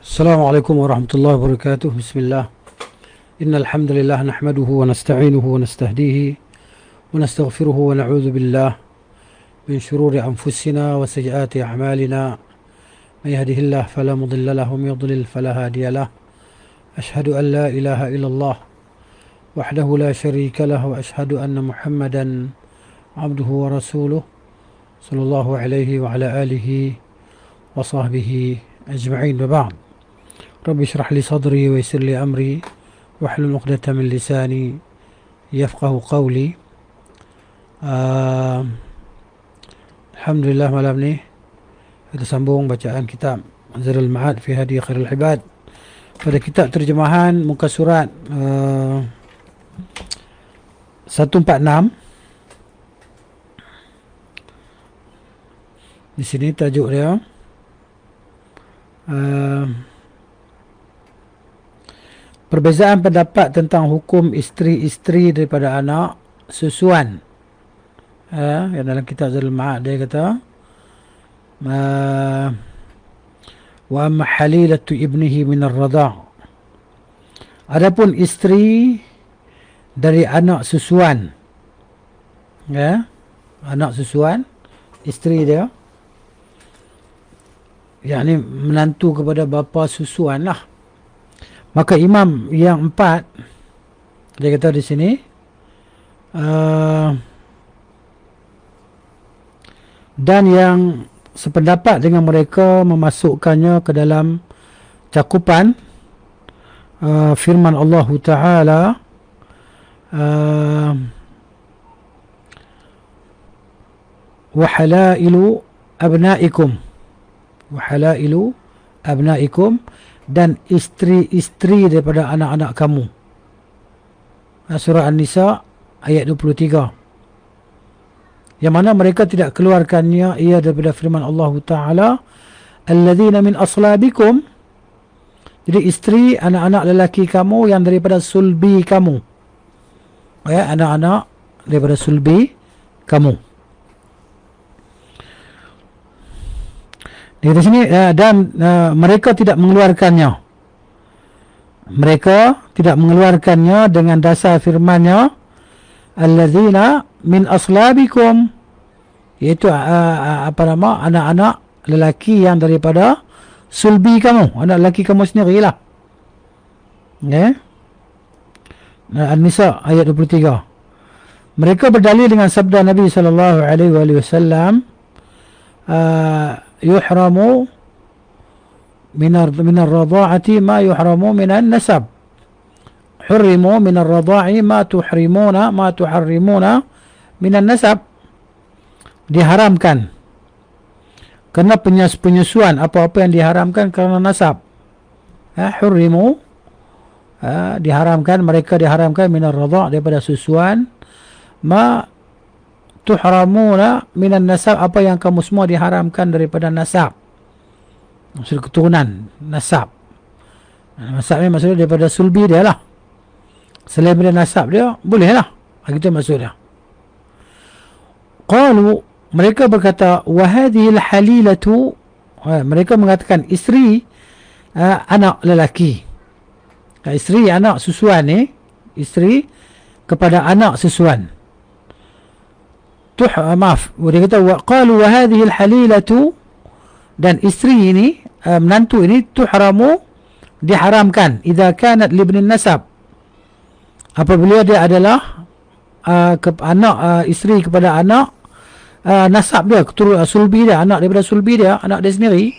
السلام عليكم ورحمة الله وبركاته. بسم الله. إن الحمد لله نحمده ونستعينه ونستهديه ونستغفره ونعوذ بالله من شرور أنفسنا وسيئات أعمالنا. من يهده الله فلا مضل له ومن يضلل فلا هادي له. أشهد أن لا إله إلا الله وحده لا شريك له، وأشهد أن محمدا عبده ورسوله صلى الله عليه وعلى آله وصحبه أجمعين. وبعد، رب اشرح لي صدري ويسر لي أمري واحلل عقدة من لساني يفقه قولي. Alhamdulillah, malam ni kita sambung bacaan kitab Zadul Ma'ad fi Hadi Khairul Ibad pada kitab terjemahan muka surat 146. Di sini tajuk dia perbezaan pendapat tentang hukum isteri-isteri daripada anak susuan. Yang dalam kitab Zadul Ma'ad dia kata wa amma halilatu ibnihi min ar-radha'. Adapun isteri dari anak susuan, anak susuan, isteri dia, yakni menantu kepada bapa susuan lah. Maka imam yang empat, dia kata di sini dan yang sependapat dengan mereka memasukkannya ke dalam cakupan firman Allah Ta'ala, wa halailu abnaikum, wa halailu abnaikum, dan isteri-isteri daripada anak-anak kamu. Surah An-Nisa ayat 23. Yang mana mereka tidak keluarkannya ia daripada firman Allah Ta'ala, alladzina min aslabikum. Jadi isteri anak-anak lelaki kamu yang daripada sulbi kamu, anak-anak daripada sulbi kamu. Di sini dan mereka tidak mengeluarkannya. Mereka tidak mengeluarkannya dengan dasar firman-Nya, alladzina min aslabikum, iaitu anak-anak lelaki yang daripada sulbi kamu, anak lelaki kamu sendirilah. An-Nisa ayat 23. Mereka berdalil dengan sabda Nabi sallallahu alaihi wasallam, yuhramu min ar-radha'ati ma yuhramu min an-nasab. Hurrimu min ar-radha'i ma tuharrimuna min an-nasab. Diharamkan kerana penyusuan apa-apa yang diharamkan kerana nasab. Hurrimu, diharamkan, mereka diharamkan min ar-radha', daripada susuan, ma tuhramuna min an-nasab, apa yang kamu semua diharamkan daripada nasab, maksud keturunan, nasab. Nasab ni maksudnya daripada sulbi dia lah. Selain daripada nasab dia, boleh lah. Itu maksudnya. Qalu, mereka berkata, wa hadhil halilatu, mereka mengatakan isteri anak lelaki, isteri anak susuan ni, isteri kepada anak susuan. Maaf, dia kata qalu wa hadhil halilatu, dan isteri ini, menantu ini, tuhramu, diharamkan, idza kanat libnin nasab, apabila dia adalah anak isteri kepada anak nasab dia, sulbi dia, anak daripada sulbi dia, anak dia sendiri.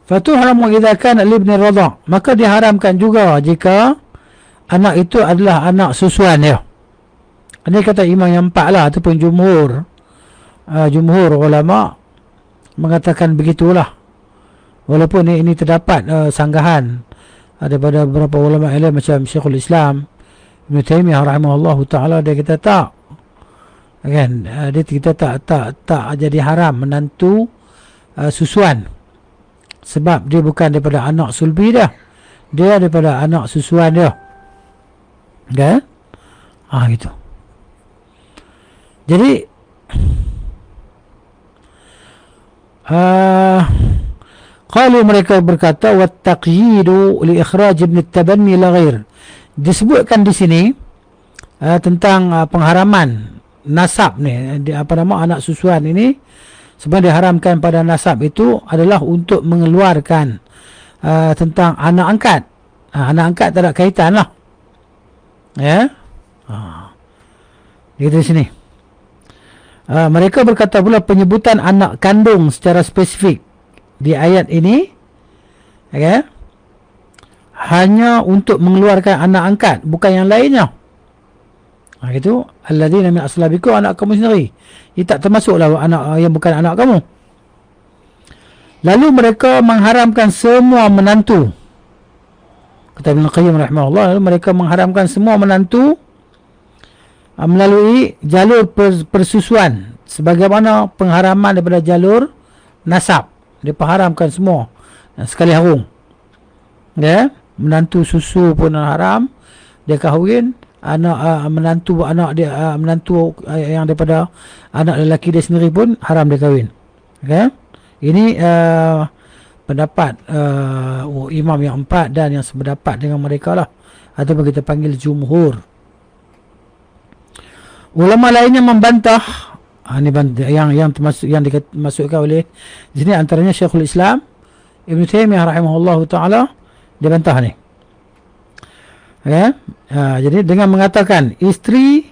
Fatuhramu idza kana libni radha', maka diharamkan juga jika anak itu adalah anak susuan dia. Ini kata imam yang empat lah, ataupun jumhur ulama mengatakan begitulah. Walaupun ini terdapat sanggahan daripada beberapa ulama ilmu macam Syekhul Islam Ibn Taymiyah rahimahullahu ta'ala, dia kata tak, kan, dia kita tak jadi haram menantu susuan, sebab dia bukan daripada anak sulbi dia daripada anak susuan dia, kan. Gitu. Jadi Qalu, mereka berkata, wa taqyidu li ikhraj ibn at-tabanni la ghair. Disebutkan di sini tentang pengharaman nasab ni, anak susuan ini sebenarnya diharamkan pada nasab itu adalah untuk mengeluarkan tentang anak angkat. Anak angkat tak ada kaitan lah. Ya. Di sini. Mereka berkata pula penyebutan anak kandung secara spesifik di ayat ini, okay, hanya untuk mengeluarkan anak angkat, bukan yang lainnya. Itu alladzina min aslabikum, anak kamu sendiri. Ia tak termasuklah anak yang bukan anak kamu. Lalu mereka mengharamkan semua menantu. Kata Ibn Qayyim rahimahullah, lalu mereka mengharamkan semua menantu melalui jalur persusuan, sebagaimana pengharaman daripada jalur nasab. Dia haramkan semua sekali harung. Ya, menantu susu pun haram. Dia kahwin menantu dia menantu yang daripada anak lelaki dia sendiri pun haram dia kahwin. Okay? Ini pendapat imam yang empat dan yang sependapat dengan mereka lah, ataupun kita panggil jumhur. Ulama lainnya membantah, ini yang termasuk, yang dimasukkan oleh di sini antaranya Syekhul Islam Ibn Taimiyah rahimahullahu taala, dia bantah ni. Ya, jadi dengan mengatakan isteri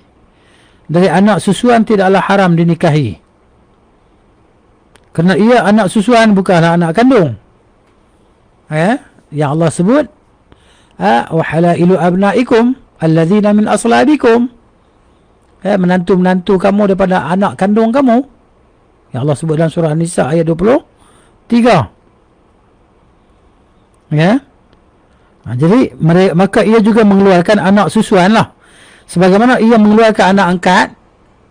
dari anak susuan tidaklah haram dinikahi, kerana ia anak susuan, bukanlah anak kandung. Ya, yang Allah sebut wa halailu abnaikum alladzina min aslabikum, menantu-menantu kamu daripada anak kandung kamu, yang Allah sebut dalam surah An-Nisa ayat 23. Ya. Jadi maka ia juga mengeluarkan anak susuan lah, sebagaimana ia mengeluarkan anak angkat.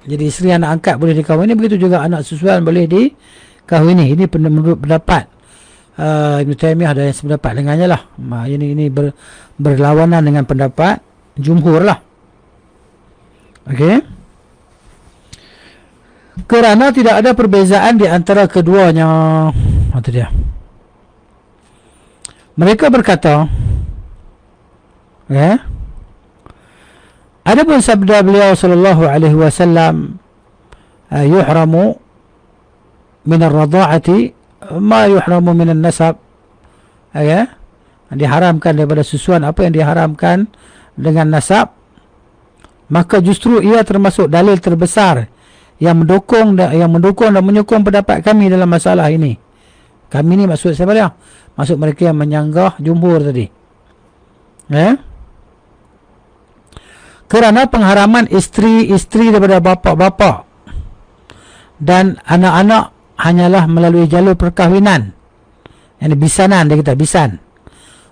Jadi isteri anak angkat boleh dikahwini, begitu juga anak susuan boleh dikahwini. Ini menurut pendapat Ibn Taimiyah, ada yang sependapat dengannya lah. Ini berlawanan dengan pendapat jumhur lah. Okey. Kerana tidak ada perbezaan di antara keduanya. Itu dia. Mereka berkata, ya, adapun sabda beliau sallallahu alaihi wasallam, yuhramu min ar-radha'ati ma yuhramu min an-nasab, ya, diharamkan daripada susuan apa yang diharamkan dengan nasab, maka justru ia termasuk dalil terbesar yang mendukung dan menyokong pendapat kami dalam masalah ini. Kami ni maksud siapa dia? Maksud mereka yang menyanggah jumhur tadi. Ya. Kerana pengharaman isteri-isteri daripada bapa-bapa dan anak-anak hanyalah melalui jalur perkahwinan. Yang bisanan, dia kata bisan.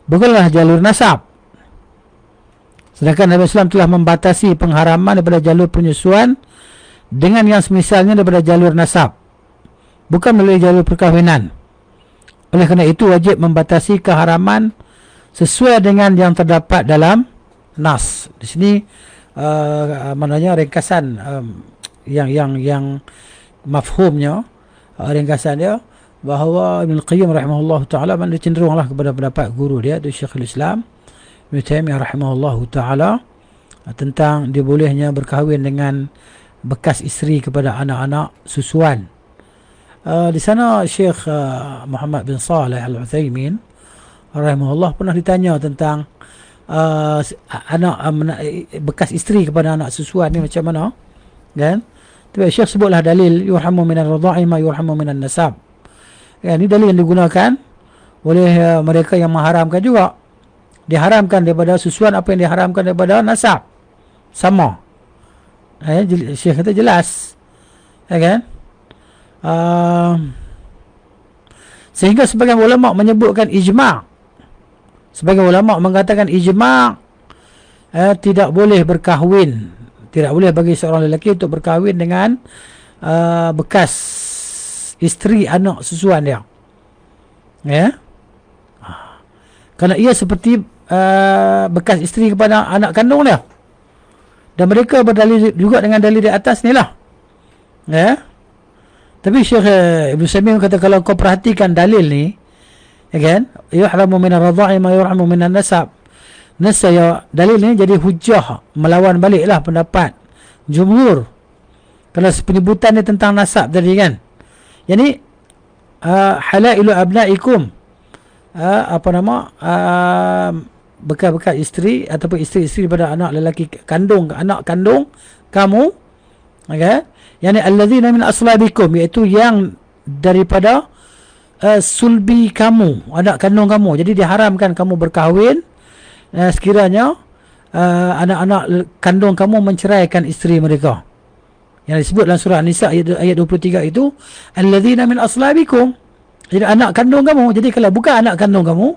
Bukanlah jalur nasab. Sedangkan Nabi SAW telah membatasi pengharaman daripada jalur penyusuan dengan yang semisalnya daripada jalur nasab, bukan melalui jalur perkahwinan. Oleh kerana itu wajib membatasi keharaman sesuai dengan yang terdapat dalam nas. Di sini maknanya ringkasan yang mafhumnya, ringkasan dia bahawa Ibn Qayyim rahimahullah ta'ala mana cenderunglah kepada pendapat guru dia, itu Syekhul Islam Ibn Taimiyah rahimahullah ta'ala, tentang dia bolehnya berkahwin dengan bekas isteri kepada anak-anak susuan. Di sana Syekh Muhammad bin Salih Al-Uthaymin rahimahullah pernah ditanya tentang bekas isteri kepada anak susuan ni macam mana, kan? Tapi Syekh sebutlah dalil yurhamu minan radha'i ma yurhamu minan nasab. Ini dalil yang digunakan oleh mereka yang mengharamkan juga. Diharamkan daripada susuan apa yang diharamkan daripada nasab, sama. Syekh kata jelas, ya kan? Sehingga sebagian ulama menyebutkan ijma'. Sebagian ulama mengatakan ijma' tidak boleh berkahwin, tidak boleh bagi seorang lelaki untuk berkahwin dengan bekas isteri anak susuan dia, ya, kerana ia seperti bekas isteri kepada anak kandung dia. Dan mereka berdalil juga dengan dalil di atas ni lah, ya. Tapi Syekh Ibn Samim kata kalau kau perhatikan dalil ni, ya kan? Yuhramu min ar-radha'i ma yuhramu min an-nasab. Nescaya dalil ni jadi hujah melawan baliklah pendapat jumhur. Kalau penyebutan ni tentang nasab tadi kan. Yani halailu abnaikum, bekas-bekas isteri ataupun isteri-isteri pada anak lelaki kandung, anak kandung kamu, okay? Yani allazina min aslabikum, iaitu yang daripada sulbi kamu, anak kandung kamu. Jadi diharamkan kamu berkahwin sekiranya anak-anak kandung kamu menceraikan isteri mereka. Yang disebut dalam surah An-Nisa ayat 23 itu allazina min aslabikum, jadi anak kandung kamu. Jadi kalau bukan anak kandung kamu,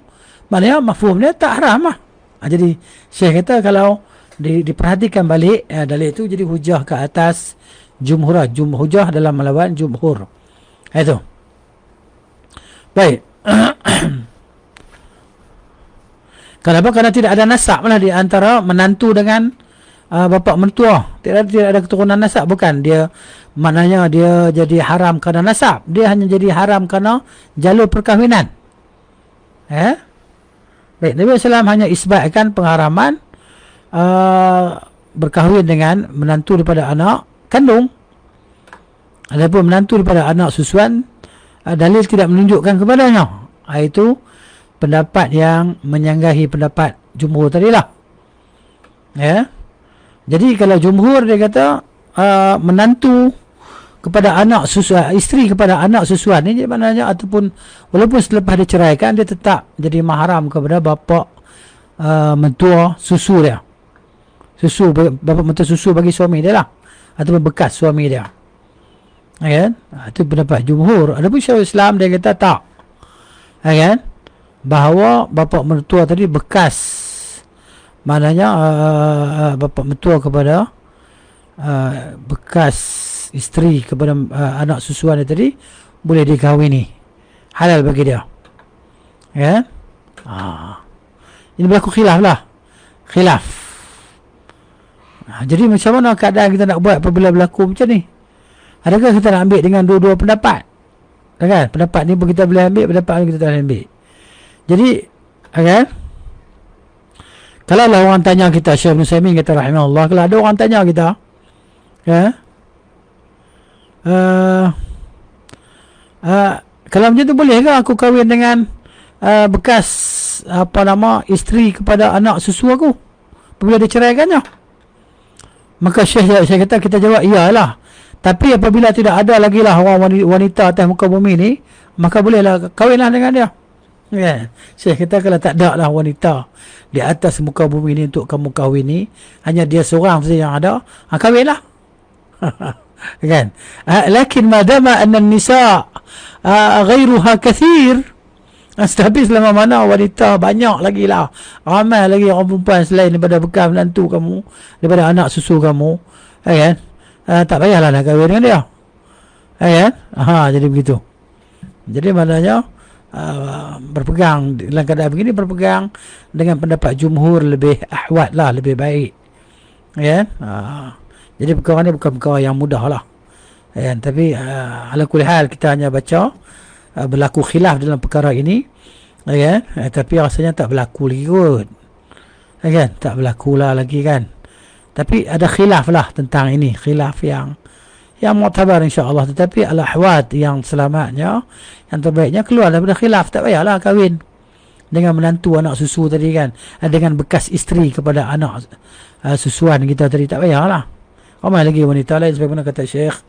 maknanya mafhumnya tak haram lah. Jadi Syekh kata kalau diperhatikan balik dalil itu jadi hujah ke atas jumhur, hujah dalam melawan jumhur. Itu baik. Kenapa? Kerana tidak ada nasab lah di antara menantu dengan bapa mentua. Tidak ada keturunan nasab. Bukan dia, maknanya dia jadi haram kerana nasab. Dia hanya jadi haram kerana jalur perkahwinan. Baik, Nabi SAW hanya isbatkan pengharaman berkahwin dengan menantu daripada anak kandung. Adapun menantu daripada anak susuan, dalil tidak menunjukkan kepadanya. Itu pendapat yang menyanggahi pendapat jumhur tadilah. Ya. Jadi kalau jumhur dia kata menantu kepada anak susuan, isteri kepada anak susuan ni maknanya, ataupun walaupun selepas diceraikan dia tetap jadi mahram kepada bapa mentua susu dia. Susu, bapa mentua susu bagi suami dia lah, ataupun bekas suami dia. Ya kan? Itu pendapat jumhur. Adapun Syekhul Islam dia kata tak. Ya kan? Bahawa bapa mentua tadi bekas, maknanya bapa mentua kepada bekas isteri kepada anak susuan dia tadi boleh dikahwini, halal bagi dia. Ya. Ini berlaku khilaf lah. Khilaf. Jadi macam mana keadaan kita nak buat apabila berlaku macam ni? Adakah kita nak ambil dengan dua-dua pendapat? Kan? Pendapat ni pun kita boleh ambil, pendapat ni kita tak boleh ambil. Jadi, kan? Kalau lah orang tanya kita, Syekh Ibn Utsaimin kata rahimahullah, kalau ada orang tanya kita, kalau macam tu boleh ke aku kahwin dengan bekas isteri kepada anak susu aku apabila diceraikannya? Maka Syekh kata, kita jawab iyalah. Tapi apabila tidak ada lagi lah orang wanita atas muka bumi ni, maka bolehlah kahwinlah dengan dia. Ya, Syekh kata kalau tak ada lah wanita di atas muka bumi ni untuk kamu kahwin ni, hanya dia seorang saja yang ada, kahwinlah. Kan? Lakin madama anna an-nisa ghairuha kathir, tapi selama mana wanita banyak lagi lah, ramai lagi orang perempuan selain daripada bekas menantu kamu, daripada anak susu kamu, kan? Tak payahlah nak kahwin dengan dia. Kan? Jadi begitu. Jadi maknanya berpegang dalam keadaan begini, berpegang dengan pendapat jumhur lebih ahwat lah, lebih baik. Ya. Jadi perkara ni bukan perkara yang mudah lah. Ya. Tapi ala kulli hal kita hanya baca berlaku khilaf dalam perkara ini. Ya. Tapi rasanya tak berlaku lagi kot. Ya kan? Tak berlaku lah lagi kan. Tapi ada khilaf lah tentang ini, khilaf yang mu'tabar insya-Allah, tetapi al-ahwat yang selamatnya, yang terbaiknya keluar daripada khilaf. Tak payahlah kahwin dengan menantu anak susu tadi kan, dengan bekas isteri kepada anak susuan kita tadi, tak payahlah. Ramai lagi wanita lain sebagaimana kata Syekh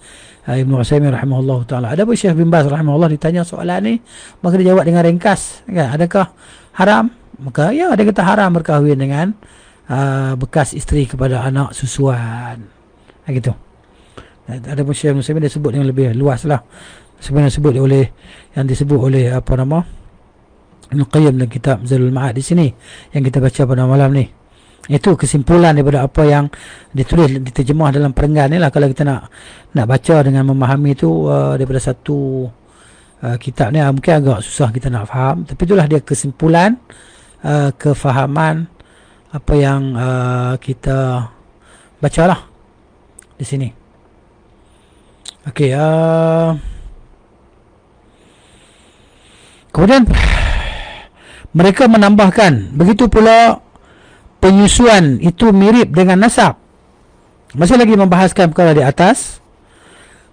Ibn Utsaimin rahimahullah taala. Ada pun Syekh bin Baz rahimahullah ditanya soalan ni, maka dia jawab dengan ringkas kan, adakah haram? Maka ya, dia kata haram berkahwin dengan bekas isteri kepada anak susuan. Gitu. Ada pun Syekh Muslimin dia sebut dengan lebih luas lah. Sebenarnya disebut oleh Ibn Qayyim dalam kitab Zadul Ma'ad di sini yang kita baca pada malam ni. Itu kesimpulan daripada apa yang ditulis, diterjemah dalam perenggan ni lah. Kalau kita nak baca dengan memahami itu daripada satu kitab ni, mungkin agak susah kita nak faham. Tapi itulah dia kesimpulan kefahaman apa yang kita bacalah di sini. Okey, kemudian Mereka menambahkan, begitu pula penyusuan itu mirip dengan nasab. Masih lagi membahaskan perkara di atas.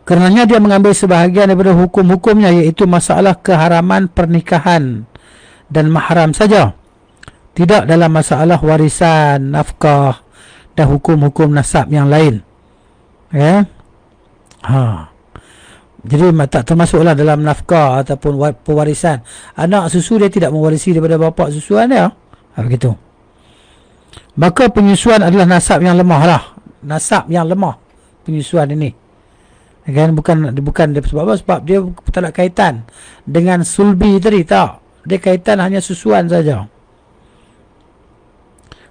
Karenanya dia mengambil sebahagian daripada hukum-hukumnya, iaitu masalah keharaman pernikahan dan mahram saja, tidak dalam masalah warisan, nafkah dan hukum-hukum nasab yang lain. Ya. Jadi tak termasuklah dalam nafkah ataupun pewarisan. Anak susu dia tidak mewarisi daripada bapa susuan dia. Begitu. Maka penyusuan adalah nasab yang lemah lah. Nasab yang lemah penyusuan ini. Kan bukan sebab apa? Sebab dia tak ada kaitan dengan sulbi tadi, tak. Dia kaitan hanya susuan saja.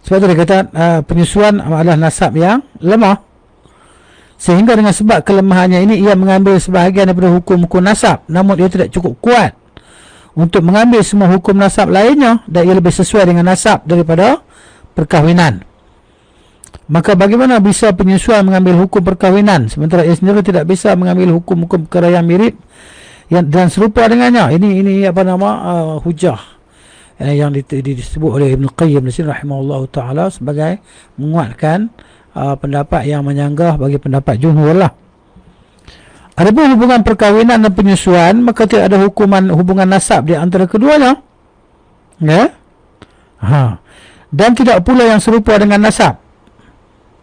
Sebab tu dia kata penyusuan adalah nasab yang lemah. Sehingga dengan sebab kelemahannya ini, ia mengambil sebahagian daripada hukum-hukum nasab, namun ia tidak cukup kuat untuk mengambil semua hukum nasab lainnya, dan ia lebih sesuai dengan nasab daripada perkahwinan. Maka bagaimana bisa penyusuan mengambil hukum perkahwinan sementara ia sendiri tidak bisa mengambil hukum-hukum perkara yang mirip dan serupa dengannya? Ini apa nama hujah yang disebut oleh Ibn Qayyim di sini rahimahullah taala sebagai menguatkan pendapat yang menyanggah bagi pendapat jumhur lah. Adapun hubungan perkahwinan dan penyusuan, maka tidak ada hubungan nasab di antara keduanya. Ya? Dan tidak pula yang serupa dengan nasab.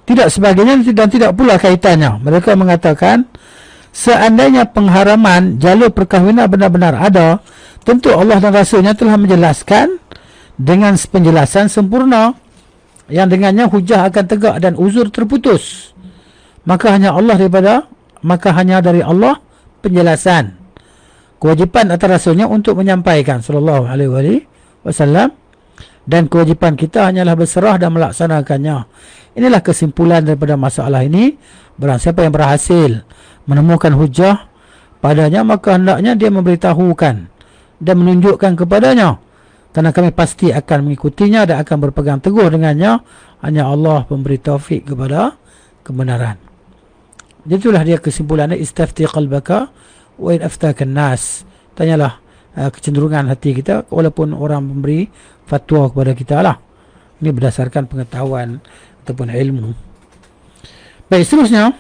Tidak sebagainya dan tidak pula kaitannya. Mereka mengatakan, seandainya pengharaman jalur perkahwinan benar-benar ada, tentu Allah dan Rasulnya telah menjelaskan dengan penjelasan sempurna, yang dengannya hujah akan tegak dan uzur terputus. Maka hanya dari Allah penjelasan. Kewajipan atas Rasulnya untuk menyampaikan sallallahu alaihi wasallam, dan kewajipan kita hanyalah berserah dan melaksanakannya. Inilah kesimpulan daripada masalah ini. Barang siapa yang berhasil menemukan hujah padanya, maka hendaknya dia memberitahukan dan menunjukkan kepadanya, kerana kami pasti akan mengikutinya dan akan berpegang teguh dengannya. Hanya Allah memberi taufik kepada kebenaran. Itulah dia kesimpulannya. Istafti qalbaka wa in aftaka an-nas. Tanyalah kecenderungan hati kita, walaupun orang memberi fatwa kepada kita lah. Ini berdasarkan pengetahuan ataupun ilmu. Baik, seterusnya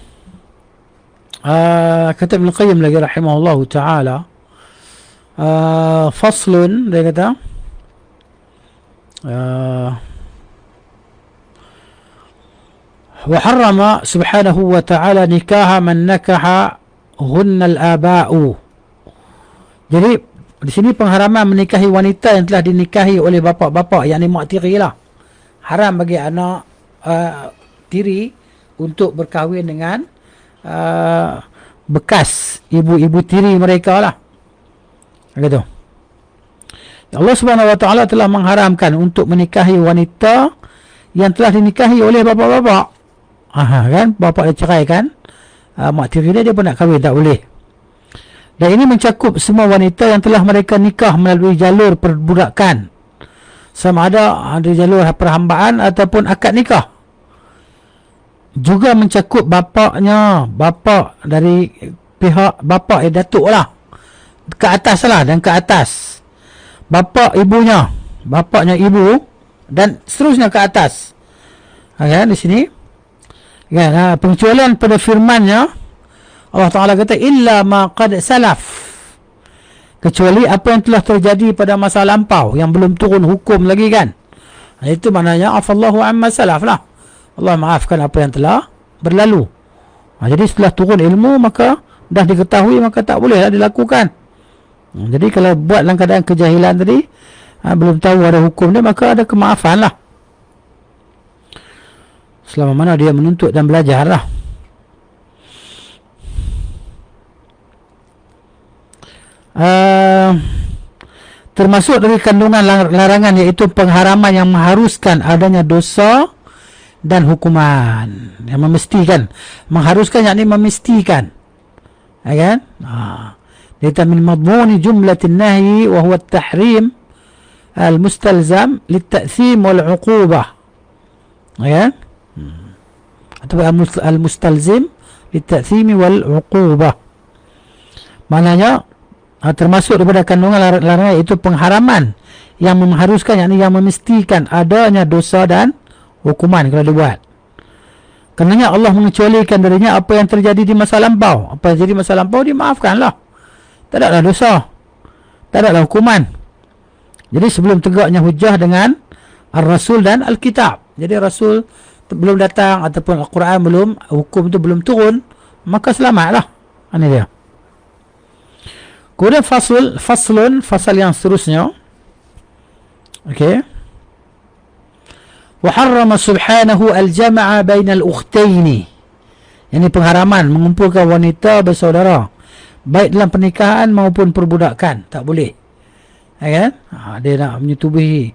kata Ibn Qayyim lagi rahimahullah ta'ala, faslun, dia kata wa harrama subhanahu wa ta'ala nikaha man nakaha ghunna al-aba'u. Jadi di sini pengharaman menikahi wanita yang telah dinikahi oleh bapa-bapa, yakni mak tiri lah. Haram bagi anak tiri untuk berkahwin dengan bekas ibu-ibu tiri mereka lah. Begitu. Allah Subhanahu wa taala telah mengharamkan untuk menikahi wanita yang telah dinikahi oleh bapa-bapa. Kan, bapa dia cerai kan, mak tiri dia pun nak kahwin, tak boleh. Dan ini mencakup semua wanita yang telah mereka nikah melalui jalur perbudakan, sama ada jalur perhambaan ataupun akad nikah. Juga mencakup bapa dari pihak bapa datuk lah, ke atas lah, dan ke atas bapa ibunya, bapaknya ibu, dan seterusnya ke atas. Kan di sini kan, pengecualian pada firman-Nya Allah Ta'ala kata illa ma qad salaf, kecuali apa yang telah terjadi pada masa lampau yang belum turun hukum lagi kan. Itu maknanya afallahu amma salaf lah, Allah maafkan apa yang telah berlalu. Jadi setelah turun ilmu, maka dah diketahui, maka tak boleh dilakukan. Jadi kalau buat dalam keadaan kejahilan tadi, belum tahu ada hukum dia, maka ada kemaafan lah, selama mana dia menuntut dan belajar lah. Termasuk dari kandungan larangan, iaitu pengharaman yang mengharuskan adanya dosa dan hukuman, yang memestikan. Mengharuskan yakni memestikan, kan? Dia min madmuni jumlatin nahyi wa huwa at-tahrim al-mustalzam lit-ta'thim wal-'uqubah, kan? Atau al-mustalzim lit-ta'thim wal-'uqubah. Maknanya termasuk daripada kandungan larangan itu pengharaman yang mengharuskan, yakni yang memestikan adanya dosa dan hukuman kalau dibuat. Karenanya Allah mengecualikan darinya apa yang terjadi di masa lampau. Apa yang terjadi di masa lampau dimaafkanlah. Tak adalah dosa, tak adalah hukuman. Jadi sebelum tegaknya hujah dengan Ar-Rasul dan Al-Kitab, jadi Rasul belum datang ataupun Al-Quran belum, hukum itu belum turun, maka selamatlah. Ini dia. Kemudian fasal yang seterusnya. Okey. Wa harrama subhanahu al-jama'a bainal ukhtaini. Ini pengharaman mengumpulkan wanita bersaudara baik dalam pernikahan maupun perbudakan, tak boleh. Ya kan? Dia nak menyetubuhi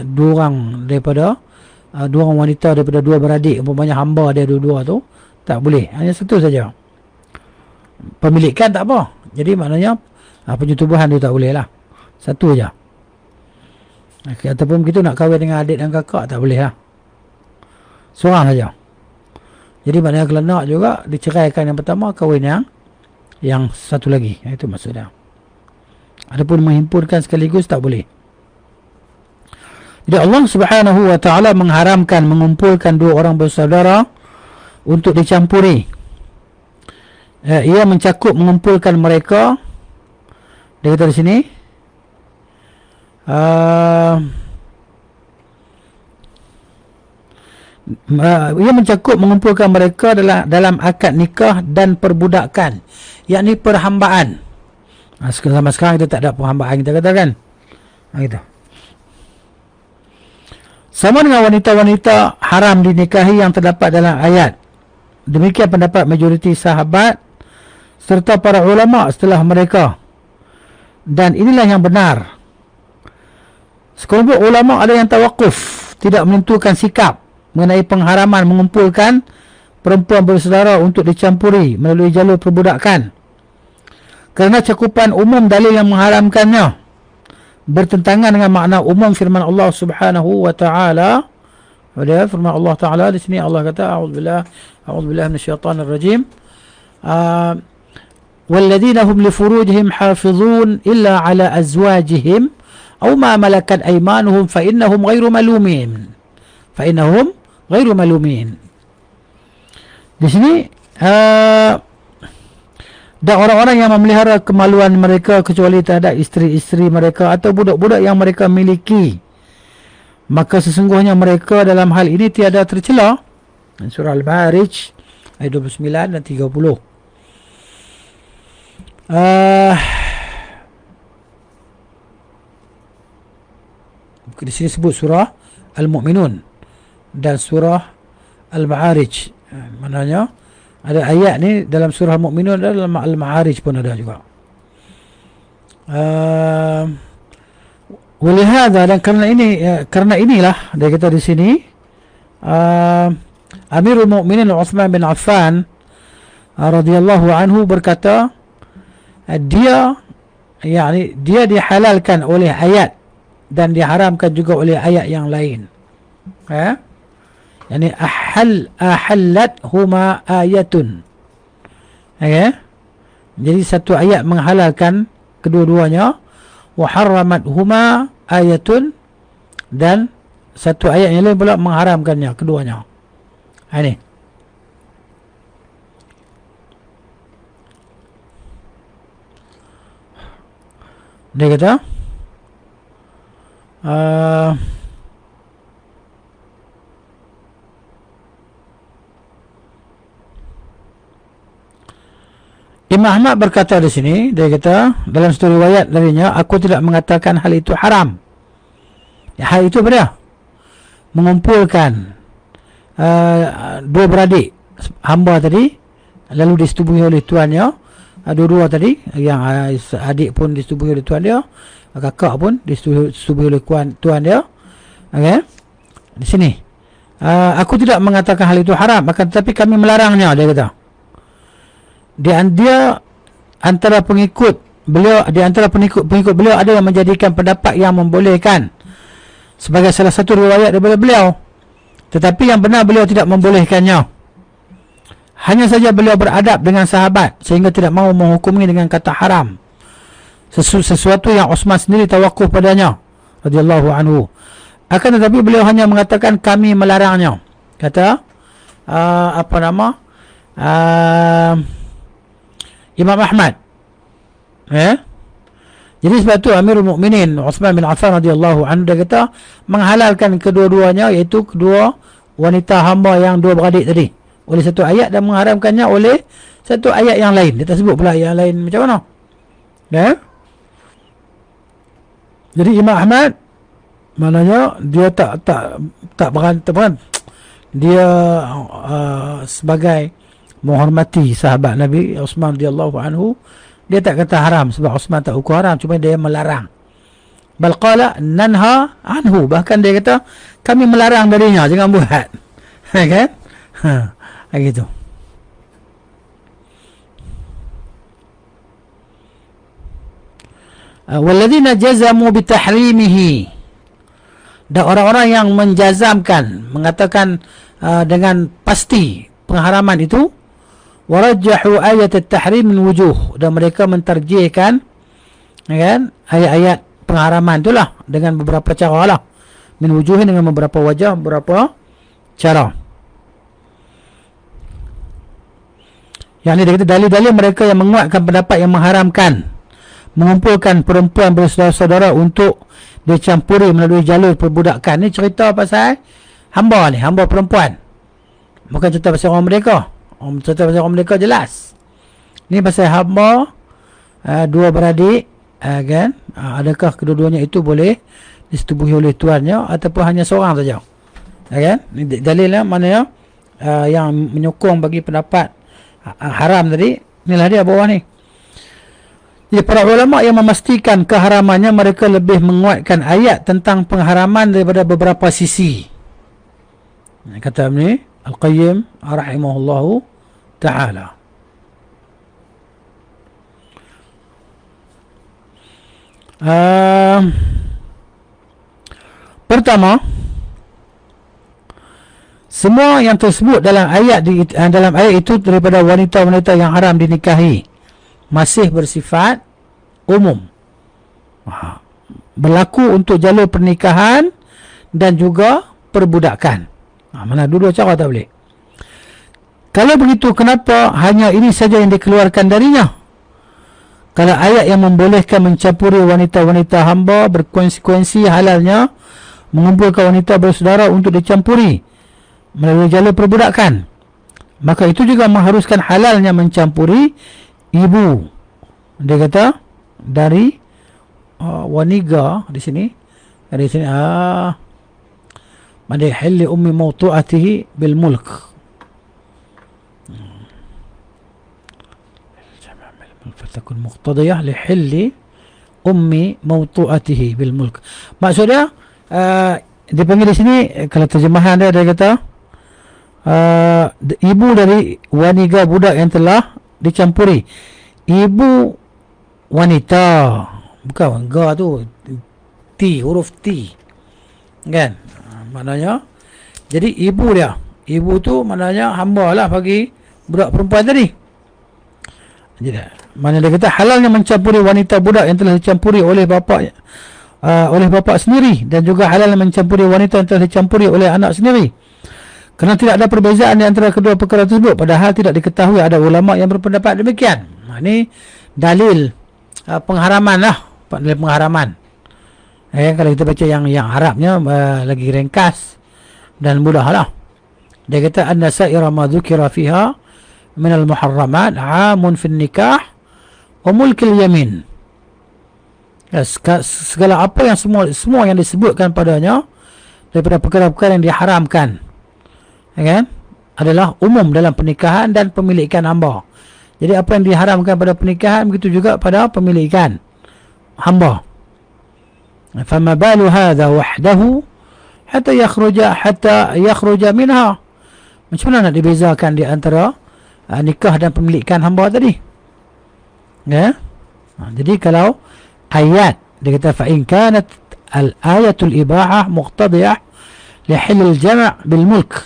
dua orang daripada dua orang wanita daripada dua beradik, umpamanya hamba dia dua-dua tu, tak boleh. Hanya satu saja. Pemilikan tak apa. Jadi maknanya penyetubuhan dia tak boleh lah. Satu saja. Ataupun begitu nak kahwin dengan adik dan kakak, tak boleh lah. Seorang saja. Jadi maknanya kalau nak juga diceraikan yang pertama, kahwin yang satu lagi. Itu maksudnya. Adapun menghimpunkan sekaligus tak boleh. Jadi Allah Subhanahu wa taala mengharamkan mengumpulkan dua orang bersaudara untuk dicampuri. Ia mencakup mengumpulkan mereka. Dia kata di sini, ia mencakup mengumpulkan mereka dalam akad nikah dan perbudakan, yakni perhambaan. Sama sekarang kita tak ada perhambaan, kita katakan gitu. Sama dengan wanita-wanita haram dinikahi yang terdapat dalam ayat. Demikian pendapat majoriti sahabat serta para ulama setelah mereka, dan inilah yang benar. Sekelompok ulama ada yang tawakuf, tidak menentukan sikap mengenai pengharaman mengumpulkan perempuan bersaudara untuk dicampuri melalui jalur perbudakan, kerana cakupan umum dalil yang mengharamkannya bertentangan dengan makna umum firman Allah Subhanahu wa taala. Ada firman Allah taala di sini, Allah kata a'udzubillahi minasyaitonir rajim, walladzina hum li furujihim hafizun illa ala azwajihim aw ma malakat aymanuhum fa innahum ghairu malumin. Di sini dan orang-orang yang memelihara kemaluan mereka kecuali terhadap isteri-isteri mereka atau budak-budak yang mereka miliki, maka sesungguhnya mereka dalam hal ini tiada tercela. Surah Al-Ma'arij ayat 29 dan 30. Di sini sebut surah Al-Mu'minun dan surah Al-Ma'arij. Maknanya ada ayat ni dalam surah Al-Mu'minun dan dalam Al-Ma'arij pun ada juga. Walihada, dan kerana inilah dia kata di sini, Amirul Mukminin Uthman bin Affan radhiyallahu anhu berkata, dia dihalalkan oleh ayat dan diharamkan juga oleh ayat yang lain. Yani ahallat huma ayatun. Jadi satu ayat menghalalkan kedua-duanya, wa harramat huma ayatun, dan satu ayat yang lain pula mengharamkannya keduanya. Ini dia kata Imam Ahmad berkata di sini, dia kata dalam satu riwayat darinya, aku tidak mengatakan hal itu haram. Hal itu apa? Mengumpulkan dua beradik hamba tadi, lalu disetubuhi oleh tuannya, dua-dua tadi, yang adik pun disetubuhi oleh tuan dia, kakak pun disetubuhi oleh tuan dia. Di sini aku tidak mengatakan hal itu haram, akan tetapi kami melarangnya, dia kata. Dia antara pengikut beliau ada yang menjadikan pendapat yang membolehkan sebagai salah satu riwayat daripada beliau, tetapi yang benar beliau tidak membolehkannya. Hanya saja beliau beradab dengan sahabat sehingga tidak mahu menghukumi dengan kata haram sesuatu yang Uthman sendiri tawakuf padanya, radhiyallahu anhu. Akan tetapi beliau hanya mengatakan kami melarangnya. Kata apa nama? Imam Ahmad. Jadi sebab tu Amirul Mukminin Uthman bin Affan radhiyallahu anhu dia kata menghalalkan kedua-duanya, iaitu kedua wanita hamba yang dua beradik tadi oleh satu ayat, dan mengharamkannya oleh satu ayat yang lain. Dia tak sebut pula ayat yang lain macam mana. Jadi Imam Ahmad maknanya dia tak beran dia sebagai menghormati sahabat Nabi Uthman radhiyallahu anhu, dia tak kata haram sebab Uthman tak hukum haram, cuma dia melarang. Bal qala nanha anhu, bahkan dia kata kami melarang darinya, jangan buat. Kan? Gitu. Walladzina jazamu bitahrimihi, dan orang-orang yang menjazamkan, mengatakan dengan pasti pengharaman itu, warajjahu ayat at-tahrim min wujuh, dan mereka mentarjihkan kan ayat-ayat pengharaman itulah dengan beberapa cara lah, min wujuh, dengan beberapa wajah, beberapa cara. Yang ini dia kata dalil-dalil mereka yang menguatkan pendapat yang mengharamkan mengumpulkan perempuan bersaudara-saudara untuk dicampuri melalui jalur perbudakan. Ni cerita pasal hamba ni, hamba perempuan, bukan cerita pasal orang mereka. Cerita pasal orang mereka jelas. Ni pasal hamba dua beradik, kan? Adakah kedua-duanya itu boleh disetubuhi oleh tuannya ataupun hanya seorang saja? Kan? Ni dalilnya mana yang menyokong bagi pendapat haram tadi. Inilah dia bawah ni. Jadi para ulama yang memastikan keharamannya, mereka lebih menguatkan ayat tentang pengharaman daripada beberapa sisi. Kata ni Al-Qayyim rahimahullahu ta'ala. Pertama, semua yang tersebut dalam ayat itu daripada wanita-wanita yang haram dinikahi masih bersifat umum, berlaku untuk jalur pernikahan dan juga perbudakan. Mana dua-dua cara tak boleh. Kalau begitu, kenapa hanya ini saja yang dikeluarkan darinya? Kalau ayat yang membolehkan mencampuri wanita-wanita hamba berkonsekuensi halalnya mengumpulkan wanita bersaudara untuk dicampuri melalui jalur perbudakan, maka itu juga mengharuskan halalnya mencampuri ibu. Dia kata dari waniga di sini, dari sini madi hilli ummi mawtu'atihi bil mulk. Fatakun muqtadiyah li hilli ummi mawtu'atihi bil mulk. Maksudnya dipanggil di sini, kalau terjemahan dia kata ibu dari waniga budak yang telah dicampuri. Ibu wanita, bukan ga tu T, huruf T, kan? Maknanya jadi ibu dia, ibu tu maknanya hamba lah bagi budak perempuan tadi. Jadi mana dia kata halalnya mencampuri wanita budak yang telah dicampuri oleh bapa sendiri, dan juga halal mencampuri wanita yang telah dicampuri oleh anak sendiri, kerana tidak ada perbezaan di antara kedua perkara tersebut, padahal tidak diketahui ada ulama yang berpendapat demikian. Ini dalil pengharaman lah, dalil pengharaman. Kalau kita baca yang Arabnya lagi ringkas dan mudah lah. Dia kata anna sa'ira ma dzukira fiha min al-muharramat 'amun fi nikah wa mulkil yamin. Segala apa yang semua yang disebutkan padanya daripada perkara-perkara yang diharamkan, kan, adalah umum dalam pernikahan dan pemilikan hamba. Jadi apa yang diharamkan pada pernikahan, begitu juga pada pemilikan hamba. Fama balu hadha wahdahu hatta yakhruja minha. Macam mana nak dibezakan di antara nikah dan pemilikan hamba tadi? Ya? Jadi kalau ayat dia kata fa in kanat al-ayatul ibahah muqtadiyah li hil al-jam' bil mulk.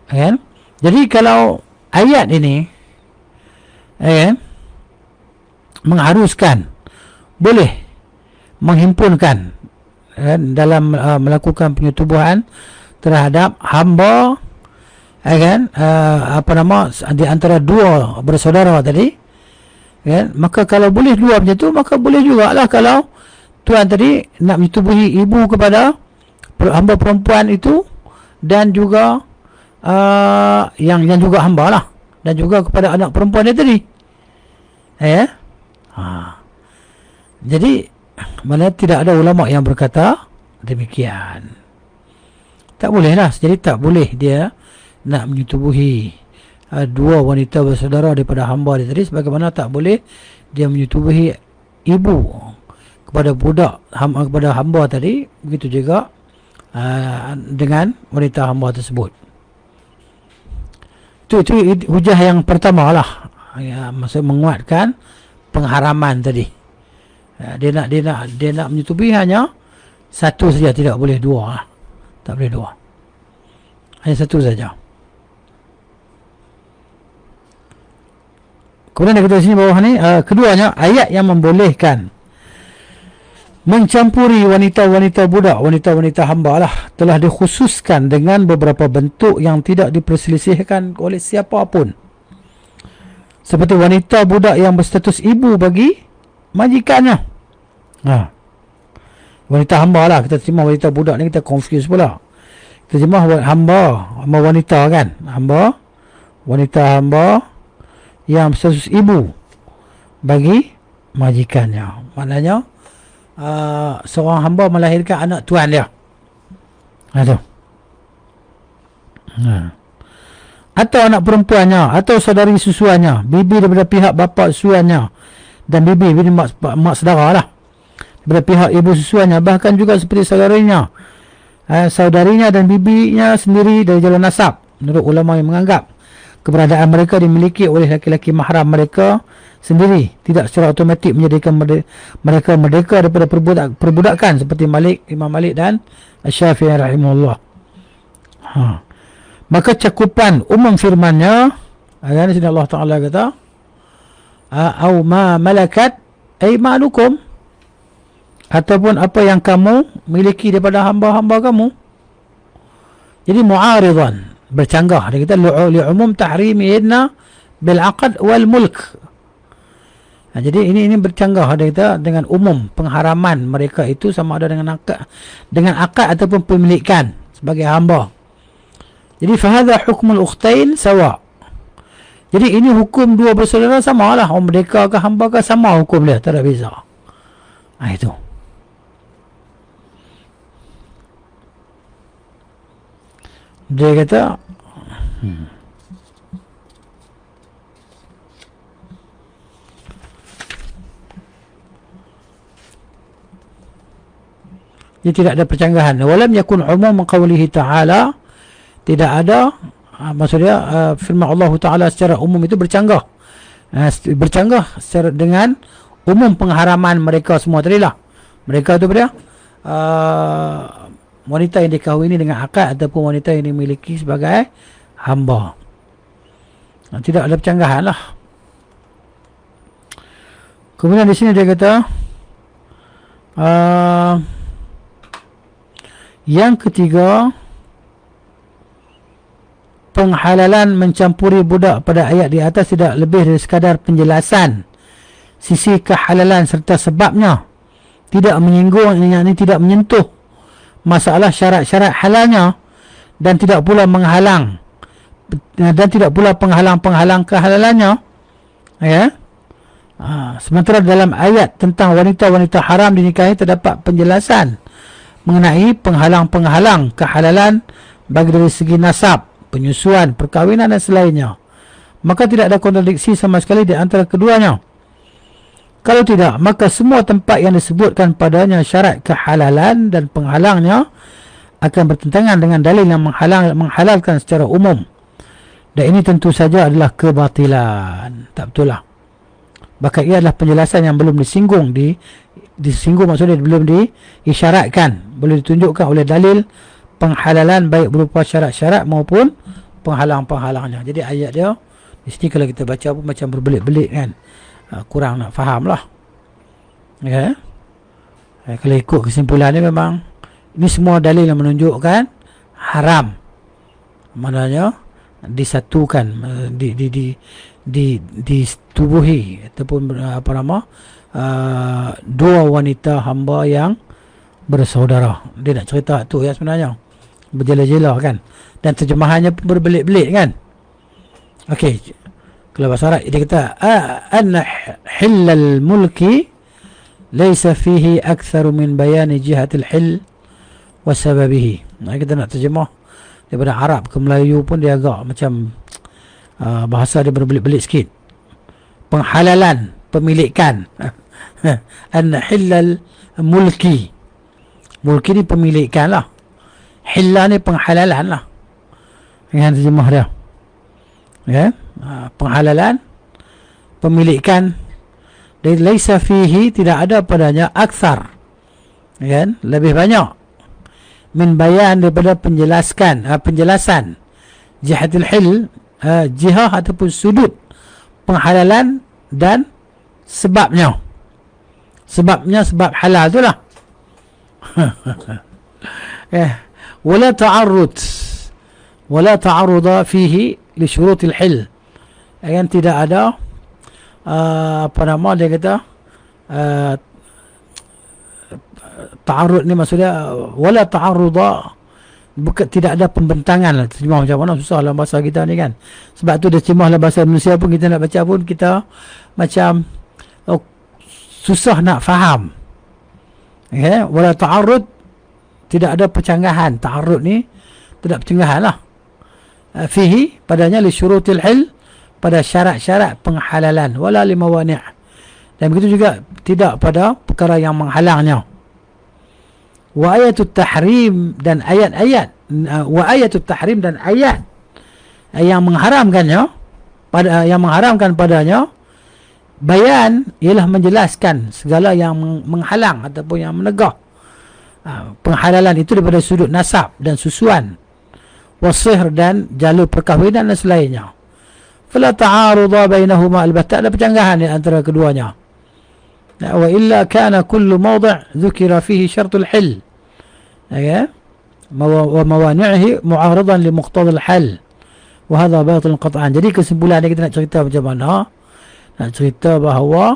Kan? Jadi kalau ayat ini mengharuskan boleh menghimpunkan dalam melakukan penyetubuhan terhadap hamba, kan, di antara dua bersaudara tadi, kan, maka kalau boleh dua macam tu, maka boleh jugalah kalau tuan tadi nak menyetubuhi ibu kepada hamba perempuan itu, dan juga yang juga hamba lah, dan juga kepada anak perempuan dia tadi. Jadi mana tidak ada ulama yang berkata demikian. Tak boleh lah. Jadi tak boleh dia nak menyetubuhi dua wanita bersaudara daripada hamba dia tadi, sebagaimana tak boleh dia menyetubuhi ibu kepada budak kepada hamba tadi. Begitu juga dengan wanita hamba tersebut. Itu hujah yang pertama lah, maksud menguatkan pengharaman tadi. Dia nak menyetubuhi hanya satu saja, tidak boleh dua. Tak boleh dua, hanya satu saja. Kemudian dia kata sini bawah ni, keduanya ayat yang membolehkan mencampuri wanita-wanita budak, wanita-wanita hamba lah, telah dikhususkan dengan beberapa bentuk yang tidak diperselisihkan oleh siapa pun. Seperti wanita budak yang berstatus ibu bagi majikannya. Wanita hamba lah, kita terjemah wanita budak ni kita confuse pula. Kita terjemah hamba wanita kan, wanita hamba yang berstatus ibu bagi majikannya. Maknanya seorang hamba melahirkan anak tuan dia. Atau anak perempuannya, atau saudari susuannya, bibi daripada pihak bapa susuannya, dan bibi mak saudara lah, daripada pihak ibu susuannya, bahkan juga seperti saudarinya, saudarinya dan bibinya sendiri dari jalan nasab. Menurut ulama yang menganggap keberadaan mereka dimiliki oleh laki-laki mahram mereka sendiri, tidak secara automatik menjadikan mereka merdeka daripada perbudakan, seperti Imam Malik dan Syafi'i rahimahullah. Maka cakupan umum firman-Nya, di sini Allah Taala kata, au ma malakat aymanukum, ataupun apa yang kamu miliki daripada hamba-hamba kamu. Jadi mu'aridan, bercanggah. Dia kata li'umum tahrimihinna bil aqd wal mulk. Jadi ini bercanggah, dia kata, dengan umum pengharaman mereka itu sama ada dengan akad ataupun pemilikan sebagai hamba. Jadi fahadha hukmul ukhtain sawa. Jadi ini hukum dua bersaudara sama lah. Orang merdeka ke hamba ke sama hukum dia, tak ada beza. Itu. Dia kata dia tidak ada percanggahan. Walam yakun umum qawlihi ta'ala, tidak ada maksudnya firman Allah Ta'ala secara umum itu bercanggah. Bercanggah secara dengan umum pengharaman mereka semua tadi lah. Mereka itu pada wanita yang dikahwini dengan akad ataupun wanita yang dimiliki sebagai hamba. Tidak ada percanggahan lah. Kemudian di sini dia kata yang ketiga, penghalalan mencampuri budak pada ayat di atas tidak lebih dari sekadar penjelasan sisi kehalalan serta sebabnya, tidak menyinggung, ini tidak menyentuh masalah syarat-syarat halalnya, dan tidak pula menghalang, dan tidak pula penghalang-penghalang kehalalannya. Sementara dalam ayat tentang wanita-wanita haram dinikahi terdapat penjelasan mengenai penghalang-penghalang kehalalan bagi dari segi nasab, penyusuan, perkahwinan dan selainnya. Maka tidak ada kontradiksi sama sekali di antara keduanya. Kalau tidak, maka semua tempat yang disebutkan padanya syarat kehalalan dan penghalangnya akan bertentangan dengan dalil yang menghalalkan secara umum. Dan ini tentu saja adalah kebatilan. Tak betul lah. Bahkan ia adalah penjelasan yang belum disinggung, disinggung maksudnya belum diisyaratkan, boleh ditunjukkan oleh dalil penghalalan baik berupa syarat-syarat maupun penghalang-penghalangnya. Jadi ayat dia di sini kalau kita baca pun macam berbelit-belit kan, kurang nak faham lah. Kalau ikut kesimpulan ni memang Ini semua dalil yang menunjukkan haram. Maknanya disatukan, ditubuhi ataupun apa nama, dua wanita hamba yang bersaudara. Dia nak cerita tu ya sebenarnya, berjela-jela kan, dan terjemahannya pun berbelit-belit kan. Okey, kalau bahasa Arab dia kata anna hillal mulki laysa fihi aktsaru min bayani jihatil hil wa sababihi. Kita nak terjemah daripada Arab ke Melayu pun dia agak macam bahasa dia berbelit-belit sikit. Penghalalan, pemilikan. Anna hillal mulki. Mulki ni pemilikan lah. Hilla ni penghalalan lah. Dengan terjemah dia. Ya, penghalalan, pemilikan. Dan laisa fihi, tidak ada padanya akthar. Kan? Lebih banyak. Min bayan, daripada penjelasan jihatul hil, jihah ataupun sudut penghalalan dan sebab sebab halal tu lah. wala ta'arruda fihi li syurutil hil, yang tidak ada apa nama dia kata, ta'arud ni maksudnya wala ta'arruda, bukan, tidak ada pembentangan lah. Terjemah macam mana susah dalam bahasa kita ni kan. Sebab tu dia terjemah dalam bahasa Malaysia pun kita nak baca pun kita macam susah nak faham. Okay? Wala ta'arud, tidak ada percanggahan. Ta'arud ni tidak percanggahan lah. Fihi, padanya li syurutil hil, pada syarat-syarat penghalalan, wala li mawani', dan begitu juga tidak pada perkara yang menghalangnya. Wa ayatut tahrim, dan ayat-ayat, wa ayatut tahrim, dan ayat yang mengharamkannya, pada yang mengharamkan padanya, bayan, ialah menjelaskan segala yang menghalang ataupun yang menegah penghalalan itu daripada sudut nasab dan susuan, wasihr, dan jalur perkahwinan dan selainnya. Fala ta'arudha bainahuma, albatta ada percanggahan di antara keduanya. Wa illa kana kullu mawdi' dhukira fihi syartul hil, ya, wa mawani'ihi mu'aradan li muqtadal hal, wa hadha batil qat'an. Jadi kesimpulan kita nak cerita macam mana? Nak cerita bahawa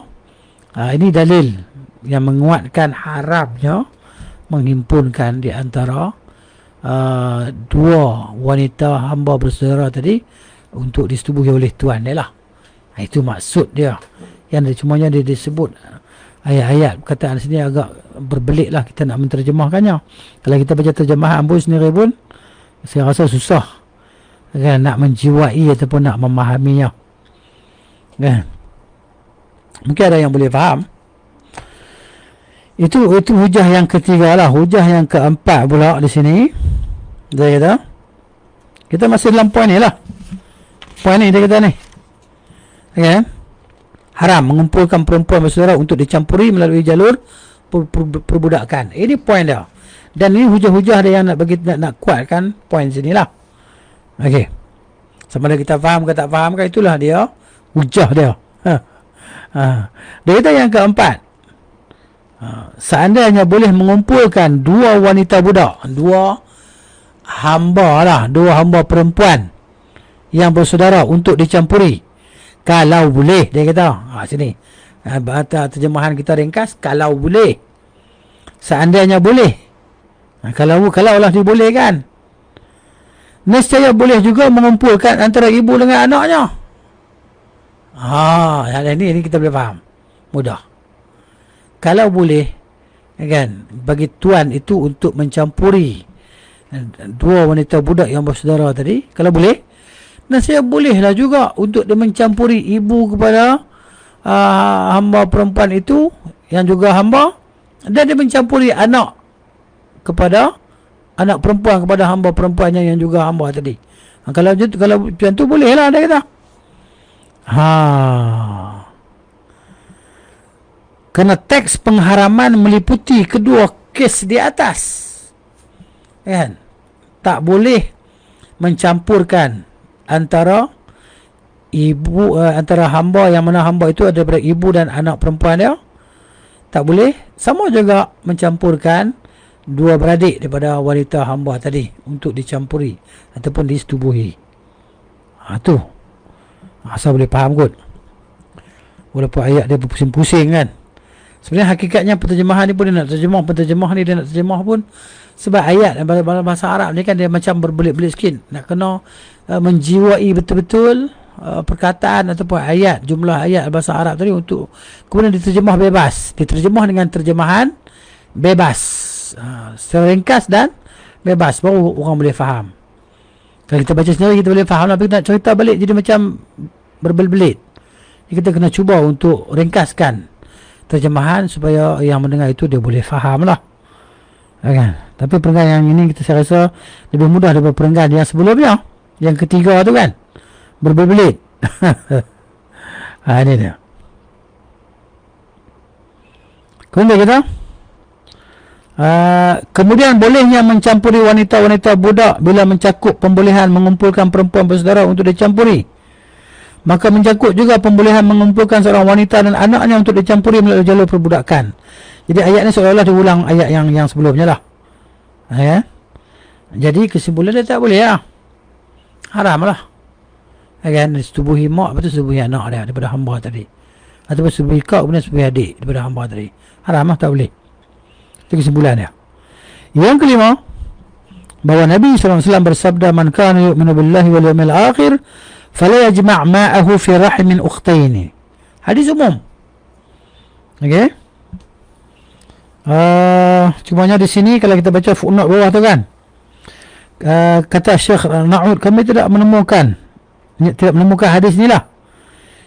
ini dalil yang menguatkan haramnya menghimpunkan di antara dua wanita hamba bersaudara tadi untuk disetubuhi oleh tuan dia lah. Itu maksud dia. Yang cumanya dia disebut ayat-ayat perkataan sini agak berbelit lah kita nak menterjemahkannya. Kalau kita baca terjemahan pun sendiri pun saya rasa susah kan, nak menjiwai ataupun nak memahaminya kan. Mungkin ada yang boleh faham. Itu hujah yang ketiga lah. Hujah yang keempat pula di sini, dia kata, kita masih dalam poin ni lah. Poin ni dia kata ni, okay? Haram mengumpulkan perempuan bersaudara untuk dicampuri melalui jalur perbudakan. Ini poin dia. Dan ini hujah-hujah dia yang nak bagi, nak kuatkan poin sini lah. Okey, sama ada kita faham ke tak faham ke, itulah dia hujah dia. Dia kata yang keempat, seandainya boleh mengumpulkan dua wanita budak, dua hamba lah, dua hamba perempuan yang bersaudara untuk dicampuri, kalau boleh, dia kata sini terjemahan kita ringkas, kalau boleh, seandainya boleh, kalau lah dibolehkan, nescaya boleh juga mengumpulkan antara ibu dengan anaknya. Ini kita boleh faham mudah. Kalau boleh kan, bagi tuan itu untuk mencampuri dua wanita budak yang bersaudara tadi, kalau boleh, dan saya bolehlah juga untuk dia mencampuri ibu kepada hamba perempuan itu yang juga hamba, dan dia mencampuri anak kepada anak perempuan kepada hamba perempuannya yang juga hamba tadi. Kalau tuan tu bolehlah, dia kata. Kerana teks pengharaman meliputi kedua kes di atas, kan? Tak boleh mencampurkan antara ibu, antara hamba, yang mana hamba itu ada daripada ibu dan anak perempuan dia. Tak boleh. Sama juga mencampurkan dua beradik daripada wanita hamba tadi untuk dicampuri ataupun disetubuhi. Tu asal boleh faham kot, walaupun ayat dia berpusing-pusing kan. Sebenarnya hakikatnya penterjemahan ni pun dia nak penterjemah ni dia nak terjemah pun sebab ayat bahasa Arab ni kan dia macam berbelit-belit sikit, nak kena menjiwai betul-betul perkataan ataupun ayat, jumlah ayat bahasa Arab tadi untuk kemudian diterjemah bebas, diterjemah dengan terjemahan bebas, secara ringkas dan bebas, baru orang boleh faham. Kalau kita baca sendiri kita boleh faham, tapi nak cerita balik jadi macam berbelit-belit. Kita kena cuba untuk ringkaskan terjemahan supaya yang mendengar itu dia boleh faham lah, kan? Tapi perenggan yang ini saya rasa lebih mudah daripada perenggan yang sebelumnya, yang ketiga tu kan berbelit-belit. Ini dia. Kemudian kita kemudian bolehnya mencampuri wanita-wanita budak bila mencakup pembolehan mengumpulkan perempuan bersaudara untuk dicampuri. Maka mencakup juga pembolehan mengumpulkan seorang wanita dan anaknya untuk dicampuri melalui jalur perbudakan. Jadi ayat ni seolah-olah diulang ayat yang sebelumnya lah. Ya? Jadi kesimpulan dia tak boleh lah. Haram lah. Ya kan? Setubuhi mak, lepas tu setubuhi anak dia daripada hamba tadi. Ataupun setubuhi kau, kemudian setubuhi adik daripada hamba tadi. Haram lah, tak boleh. Itu kesimpulan dia. Yang kelima, bahawa Nabi SAW bersabda, man kana yu'minu billahi wal yawmil akhir fala yajma' ma'ahu fi rahimin ukhtaini. Hadis umum. Okey. Cumanya di sini kalau kita baca footnote bawah tu kan, kata Syekh Na'ud, kami tidak menemukan hadis ni lah.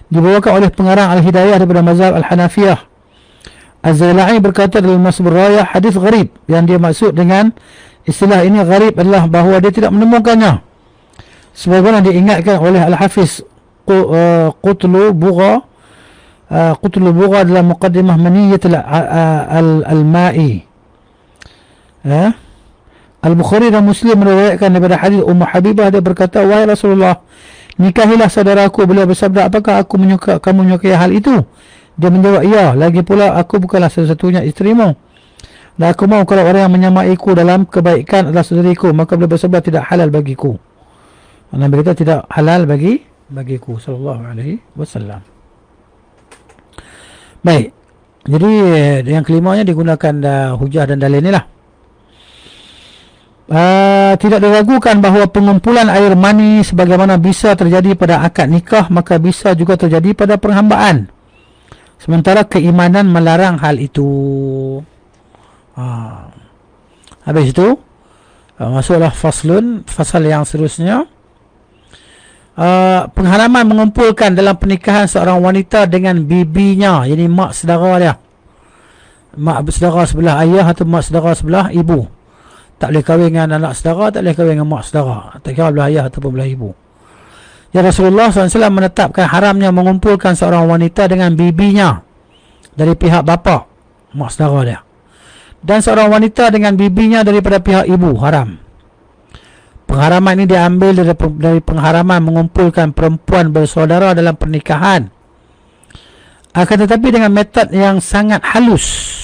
Dibawakan oleh pengarang Al-Hidayah daripada mazhab Al-Hanafiyah. Az-Zala'i berkata dalam Nasbur Rayah, hadis gharib, yang dia maksud dengan istilah ini gharib adalah bahawa dia tidak menemukannya, sebagaimana diingatkan oleh Al-Hafiz Qutlu Bugha dalam muqaddimah Maniyat Al-Ma'i. Al-Bukhari dan Muslim meriwayatkan daripada hadis Ummu Habibah, dia berkata, wahai Rasulullah, nikahilah saudaraku. Beliau bersabda, apakah kamu menyukai hal itu? Dia menjawab, ya, lagi pula aku bukanlah satu-satunya isterimu, dan aku mahu kalau orang yang menyamaiku dalam kebaikan adalah saudariku. Maka beliau bersabda, tidak halal bagiku. Nabi kata tidak halal bagiku sallallahu alaihi wasallam. Baik. Jadi yang kelimanya digunakan hujah dan dalil ni lah. Tidak diragukan bahawa pengumpulan air mani sebagaimana bisa terjadi pada akad nikah, maka bisa juga terjadi pada penghambaan. Sementara keimanan melarang hal itu. Habis itu masuklah fasal yang seterusnya. Pengharaman mengumpulkan dalam pernikahan seorang wanita dengan bibinya, jadi mak saudara dia, mak saudara sebelah ayah atau mak saudara sebelah ibu. Tak boleh kahwin dengan anak saudara, tak boleh kahwin dengan mak saudara, tak kira belah ayah ataupun belah ibu. Ya, Rasulullah SAW menetapkan haramnya mengumpulkan seorang wanita dengan bibinya dari pihak bapa, mak saudara dia, dan seorang wanita dengan bibinya daripada pihak ibu, haram. Pengharaman ini diambil dari pengharaman mengumpulkan perempuan bersaudara dalam pernikahan, akan tetapi dengan metod yang sangat halus.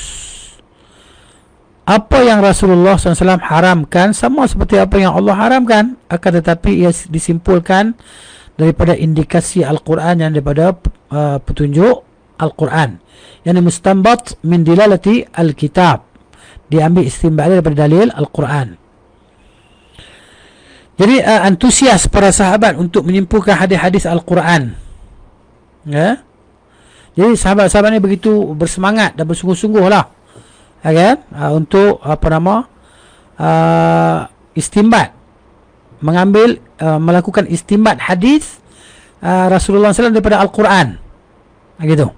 Apa yang Rasulullah SAW haramkan sama seperti apa yang Allah haramkan, akan tetapi ia disimpulkan daripada indikasi Al-Quran, yang daripada petunjuk Al-Quran, yang mustanbat min dilalati Al-Kitab, diambil istinbat daripada dalil Al-Quran. Jadi antusias para sahabat untuk menyimpulkan hadis-hadis Al-Quran, ya? Jadi sahabat-sahabat ni begitu bersemangat dan bersungguh-sungguh lah, kan? Untuk istinbat, mengambil melakukan istinbat hadis Rasulullah SAW daripada Al-Quran, gitu.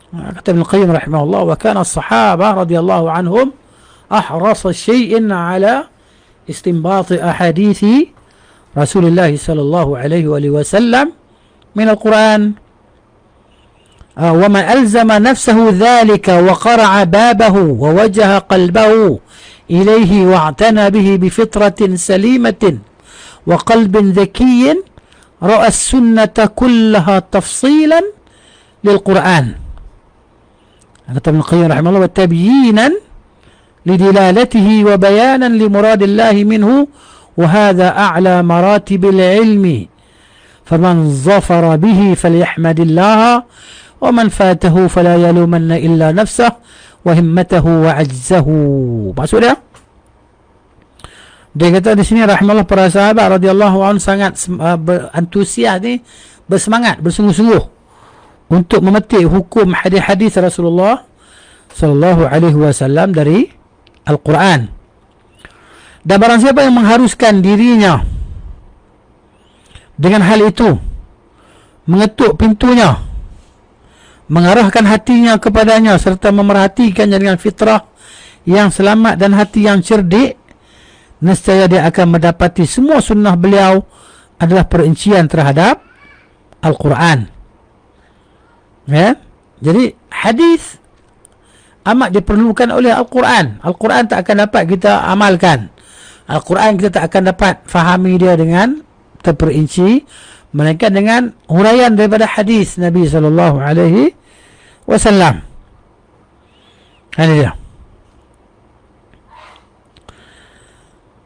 Kata Ibn Qayyim rahimahullah, wa kana as-sahabah radhiyallahu anhum ahrasa syai'in ala istinbat ahadithi Rasulullah sallallahu alaihi wasallam min Al-Quran, wa man alzama nafsahu dhalika wa qara'a babahu wa wajaha qalbahu ilayhi wa a'tana bihi bi fitratin salimatin wa qalbin dhakiyin ra'a as-sunnata kullaha tafsilan lil Quran. Kata Ibn Qayyim rahimahullah, wa tabyinan لدلالته وبيانا لمراد الله منه وهذا أعلى مراتب العلم فمن ظفر به فليحمد الله ومن فاته فلا يلومن إلا نفسه وهمته وعجزه. Maksud dia kata di sini rahimahullah, para sahabat radhiyallahu anhu sangat antusias ni, bersemangat, bersungguh-sungguh untuk memetik hukum hadis-hadis Rasulullah sallallahu alaihi wasallam dari Al-Quran. Dan barang siapa yang mengharuskan dirinya dengan hal itu, mengetuk pintunya, mengarahkan hatinya kepadanya serta memerhatikannya dengan fitrah yang selamat dan hati yang cerdik, nescaya dia akan mendapati semua sunnah beliau adalah perincian terhadap Al-Quran. Ya? Jadi hadis amat diperlukan oleh Al-Quran. Al-Quran tak akan dapat kita amalkan. Al-Quran kita tak akan dapat fahami dia dengan terperinci, melainkan dengan huraian daripada hadis Nabi sallallahu alaihi wasallam. Ini dia.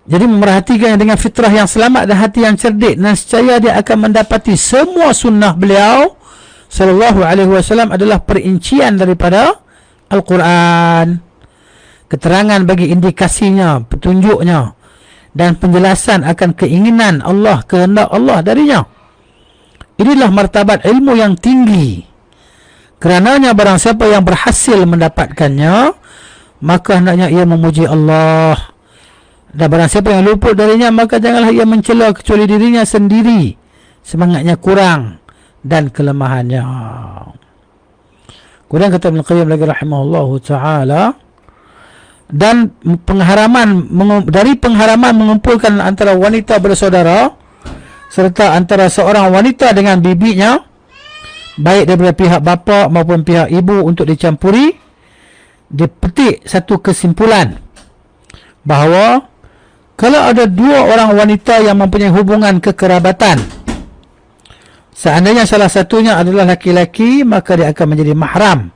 Jadi memerhatikan dengan fitrah yang selamat dan hati yang cerdik, nescaya dia akan mendapati semua sunnah beliau sallallahu alaihi wasallam adalah perincian daripada Al-Quran. Keterangan bagi indikasinya, petunjuknya, dan penjelasan akan keinginan Allah, kehendak Allah darinya. Inilah martabat ilmu yang tinggi. Kerananya barang siapa yang berhasil mendapatkannya, maka hendaknya ia memuji Allah. Dan barang siapa yang luput darinya, maka janganlah ia mencela kecuali dirinya sendiri, semangatnya kurang dan kelemahannya. Kemudian kata Ibn Qayyim lagi rahimahullahu ta'ala, dan dari pengharaman mengumpulkan antara wanita bersaudara serta antara seorang wanita dengan bibinya, baik daripada pihak bapa maupun pihak ibu, untuk dicampuri, dipetik satu kesimpulan bahawa kalau ada dua orang wanita yang mempunyai hubungan kekerabatan, seandainya salah satunya adalah laki-laki, maka dia akan menjadi mahram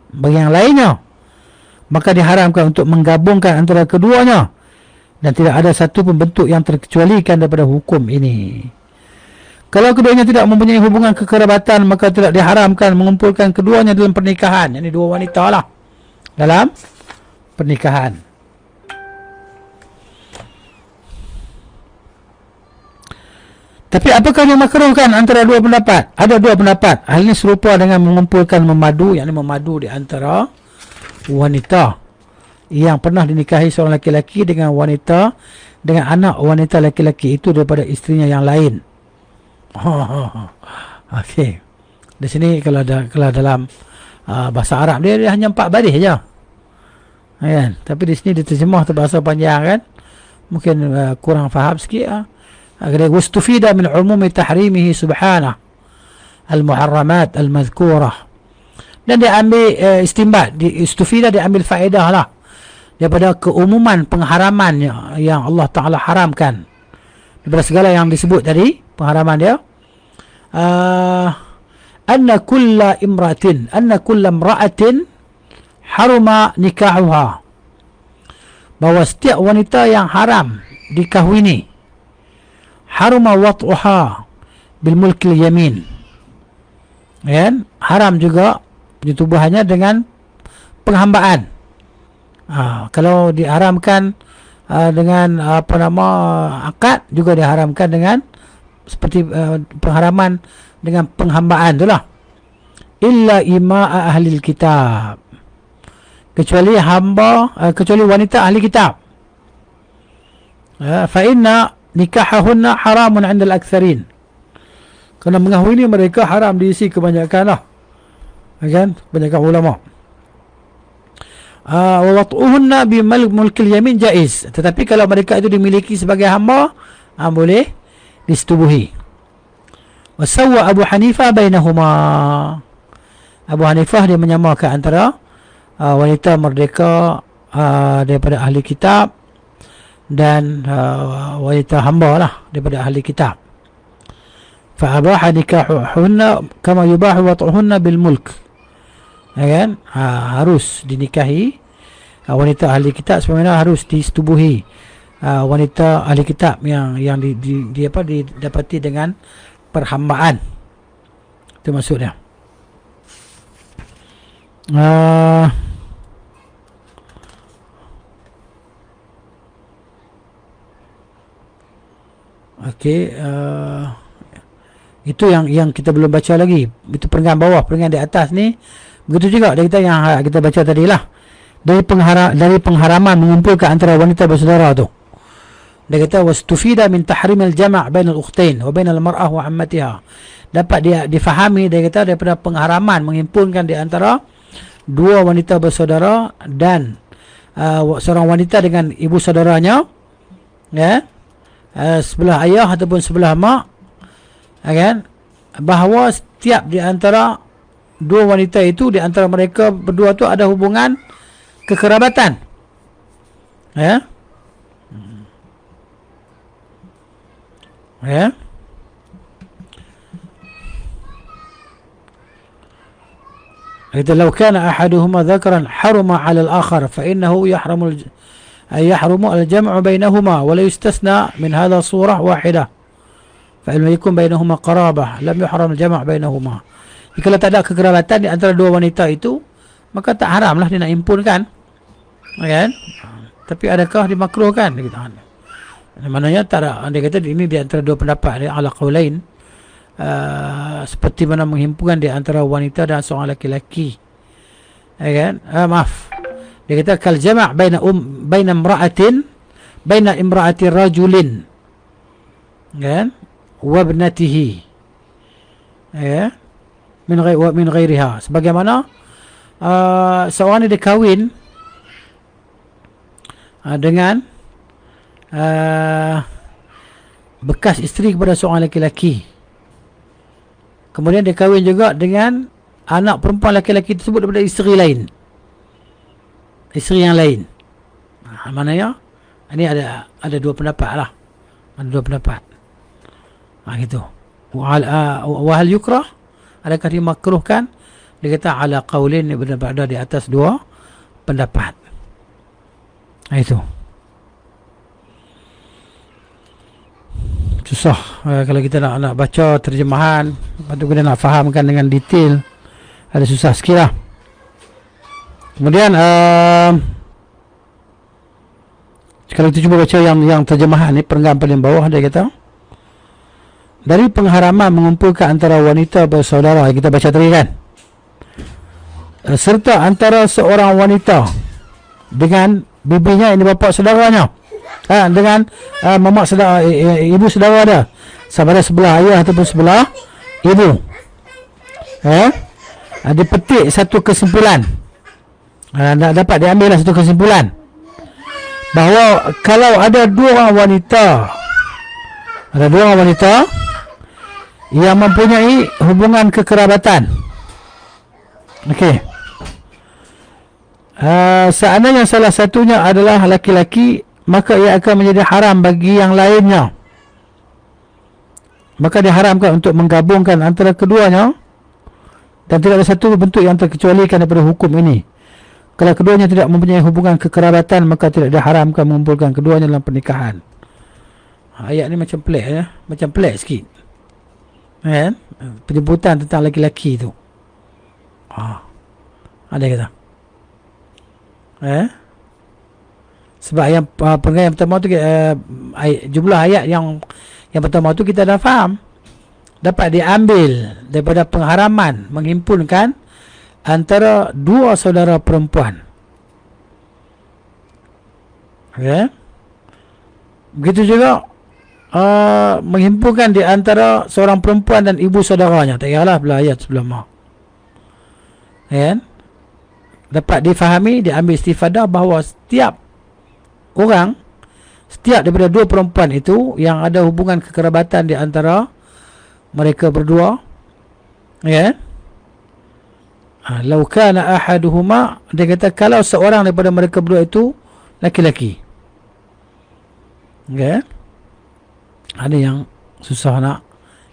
bagi yang lainnya. Maka diharamkan untuk menggabungkan antara keduanya, dan tidak ada satu pun bentuk yang terkecualikan daripada hukum ini. Kalau keduanya tidak mempunyai hubungan kekerabatan, maka tidak diharamkan mengumpulkan keduanya dalam pernikahan. Ini dua wanita lah dalam pernikahan. Tapi apakah dimakruhkan antara dua pendapat? Ada dua pendapat. Hal ini serupa dengan mengumpulkan memadu, yakni memadu di antara wanita yang pernah dinikahi seorang laki-laki dengan wanita, dengan anak wanita laki-laki itu daripada isterinya yang lain. Okey. Di sini kalau dalam bahasa Arab dia hanya 4 baris saja. Kan? Tapi di sini diterjemah bahasa panjang kan. Mungkin kurang faham sikit. Wastufida min umumi tahrimihi subhanah al-muharramat al-madhkurah. Dan dia ambil istimbat, istufida, dia ambil faedah lah daripada keumuman pengharaman yang Allah Ta'ala haramkan daripada segala yang disebut tadi, pengharaman dia. Anna kulla imra'atin haruma nikahuha, bahawa setiap wanita yang haram dikahwini, haruma wat'uha bil mulkil yamin, kan? Haram juga penyetubuhannya dengan penghambaan. Kalau diharamkan dengan akad, juga diharamkan dengan seperti pengharaman dengan penghambaan itulah. Illa ima'a ahli kitab, kecuali kecuali wanita ahli kitab. Fa inna nikahahunna haramun 'inda al-aktsarin, kerana mengahwini mereka haram diisi kebanyakan lah, kan, kebanyakan ulama. Wa wat'uhunna bi mulkil yamin jaiz, tetapi kalau mereka itu dimiliki sebagai hamba, boleh disetubuhi. Wa sawwa Abu Hanifah bainahuma, Abu Hanifah dia menyamakan antara wanita merdeka daripada ahli kitab dan wanita hamba lah daripada ahli kitab. Fa abaha nikahuhunna kama yubahu wat'uhunna bil mulk, kan? Harus dinikahi wanita ahli kitab sebenarnya harus disetubuhi wanita ahli kitab yang didapati dengan perhambaan. Itu maksudnya. Okey, itu yang kita belum baca lagi. Itu perenggan bawah, perenggan di atas ni. Begitu juga dari kita yang kita baca tadilah. Dari pengharaman mengumpulkan antara wanita bersaudara tu. Dia kata wastufida min tahrimil jama' bainal ukhtain wa bainal mar'ah wa ammatiha. Dapat dia difahami, dia kata, daripada pengharaman menghimpunkan di antara dua wanita bersaudara dan seorang wanita dengan ibu saudaranya, ya, sebelah ayah ataupun sebelah mak, kan, bahawa setiap di antara dua wanita itu, di antara mereka berdua tu ada hubungan kekerabatan, ya, ya. إذا لو كان أحدهما ذكرا حرم على الآخر فإنه يحرم الجمع بينهما ولا يستثنى من هذا صورة واحدة فإن يكون بينهما قرابة لم يحرم الجمع بينهما. Jika tak ada kekerabatan di antara dua wanita itu, maka tak haramlah dia nak impunkan, kan? Tapi adakah dimakruhkan? Maknanya tak ada. Dia kata ini di antara dua pendapat, ala qaulain, seperti mana menghimpunkan di antara wanita dan seorang laki-laki, kan? Maaf, dia kata kal jama' baina imra'ati rajulin, kan, wa ibnatihi, ya, min ghairiha, sebagaimana seorang ni dia kahwin dengan bekas isteri kepada seorang laki-laki, kemudian dia kahwin juga dengan anak perempuan laki-laki tersebut daripada isteri lain, isteri yang lain. Maknanya ini ada dua pendapat lah, ada dua pendapat. Gitu. Wahal yukrah, adakah dimakruhkan? Dia kata ala qaulin, berada di atas dua pendapat. Itu susah kalau kita nak baca terjemahan, lepas tu kita nak fahamkan dengan detail, ada susah sikit lah. Kemudian kalau kita cuba baca yang terjemahan ni, perenggan paling bawah, dia kata dari pengharaman mengumpulkan antara wanita bersaudara, kita baca tadi kan, serta antara seorang wanita dengan bibinya, ini bapa saudaranya, dengan mamak saudara, ibu saudara dia, sama ada sebelah ayah ataupun sebelah ibu, dipetik satu kesimpulan, dapat diambil satu kesimpulan bahawa kalau ada dua orang wanita yang mempunyai hubungan kekerabatan, okey, seandainya salah satunya adalah laki-laki, maka ia akan menjadi haram bagi yang lainnya. Maka diharamkan untuk menggabungkan antara keduanya, dan tidak ada satu bentuk yang terkecualikan daripada hukum ini. Kalau keduanya tidak mempunyai hubungan kekerabatan, maka tidak diharamkan mengumpulkan keduanya dalam pernikahan. Ayat ni macam pelik, ya? Macam pelik sikit, kan? Penyebutan tentang laki-laki tu, ada kata, sebab yang perenggan yang pertama tu, jumlah ayat yang pertama tu kita dah faham, dapat diambil daripada pengharaman menghimpunkan antara dua saudara perempuan, begitu juga menghimpunkan di antara seorang perempuan dan ibu saudaranya, tak kiralah belah ayat sebelum dapat difahami, diambil istifadah bahawa setiap orang, setiap daripada dua perempuan itu yang ada hubungan kekerabatan di antara mereka berdua, lau kana ahaduhuma, dia kata kalau seorang daripada mereka berdua itu laki-laki, ada yang susah nak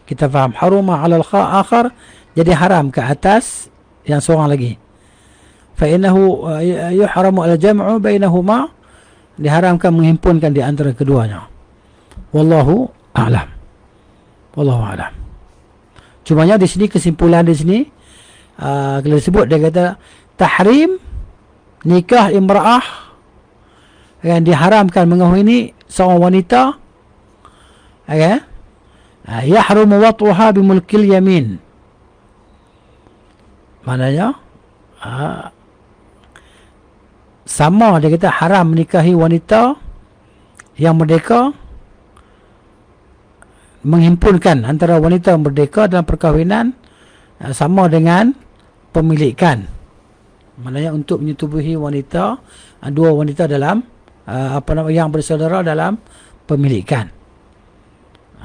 kita faham. Haruma 'alal akhar, jadi haram ke atas yang seorang lagi. fa innahu yuhramu al-jam'u bainahuma, diharamkan menghimpunkan di antara keduanya. Wallahu a'lam. Wallahu a'lam. Cumanya di sini kesimpulan di sini kalau disebut dia kata tahrim nikah imra'ah yang diharamkan mengahwini seorang wanita, ya, yahrumu wat'uha bimulkil yamin. Maknanya sama, dia kata haram menikahi wanita yang merdeka, menghimpunkan antara wanita merdeka dalam perkahwinan sama dengan pemilikan. Maknanya untuk menyetubuhi wanita, dua wanita dalam yang bersaudara dalam pemilikan.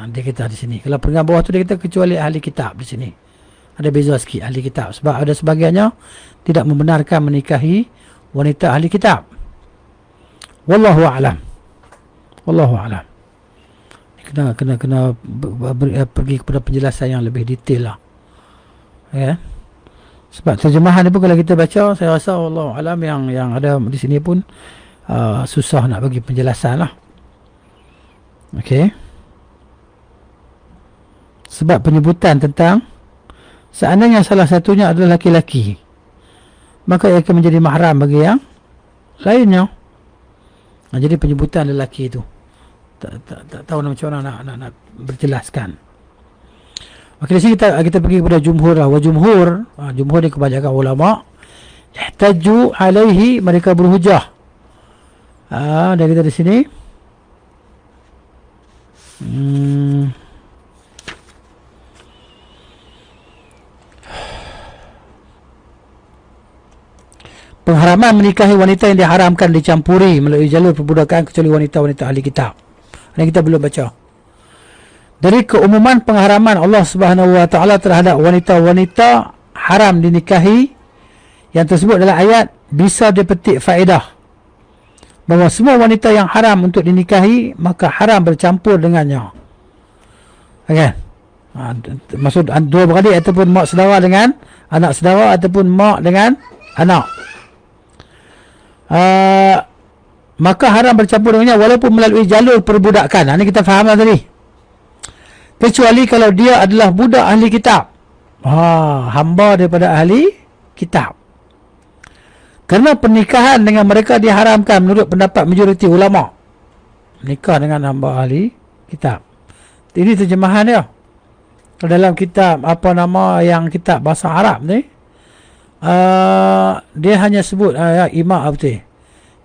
Dia kata di sini. Kalau peringkat bawah tu dia kata kecuali ahli kitab di sini. Ada beza sikit ahli kitab. Sebab ada sebahagiannya tidak membenarkan menikahi wanita ahli kitab. Wallahu a'lam. Wallahu a'lam. Kena pergi kepada penjelasan yang lebih detail lah. Ya. Sebab terjemahan ni pun kalau kita baca, saya rasa wallahu a'lam yang ada di sini pun susah nak bagi penjelasan lah. Okey. Sebab penyebutan tentang seandainya salah satunya adalah laki-laki, maka ia akan menjadi mahram bagi yang lainnya. Jadi penyebutan lelaki itu tak tahu macam mana nak berjelaskan. Okey, di sini kita pergi kepada jumhur lah. Jumhur ni kebanyakan ulama ihtaju alaihi, mereka berhujah. Dan kita di sini pengharaman menikahi wanita yang diharamkan dicampuri melalui jalur perbudakan kecuali wanita-wanita ahli kitab. Ini kita belum baca. Dari keumuman pengharaman Allah Subhanahu wa taala terhadap wanita-wanita haram dinikahi yang tersebut dalam ayat, bisa dipetik faedah bahawa semua wanita yang haram untuk dinikahi maka haram bercampur dengannya. Okey. Maksud dua beradik ataupun mak saudara dengan anak saudara ataupun mak dengan anak. Maka haram bercampur dengannya walaupun melalui jalur perbudakan. Ini kita faham lah tadi. Kecuali kalau dia adalah budak ahli kitab. Hamba daripada ahli kitab. Kerana pernikahan dengan mereka diharamkan menurut pendapat majoriti ulama. Menikah dengan hamba ahli kitab. Ini terjemahan dia. Dalam kitab apa nama yang kitab bahasa Arab ni, dia hanya sebut ima betul.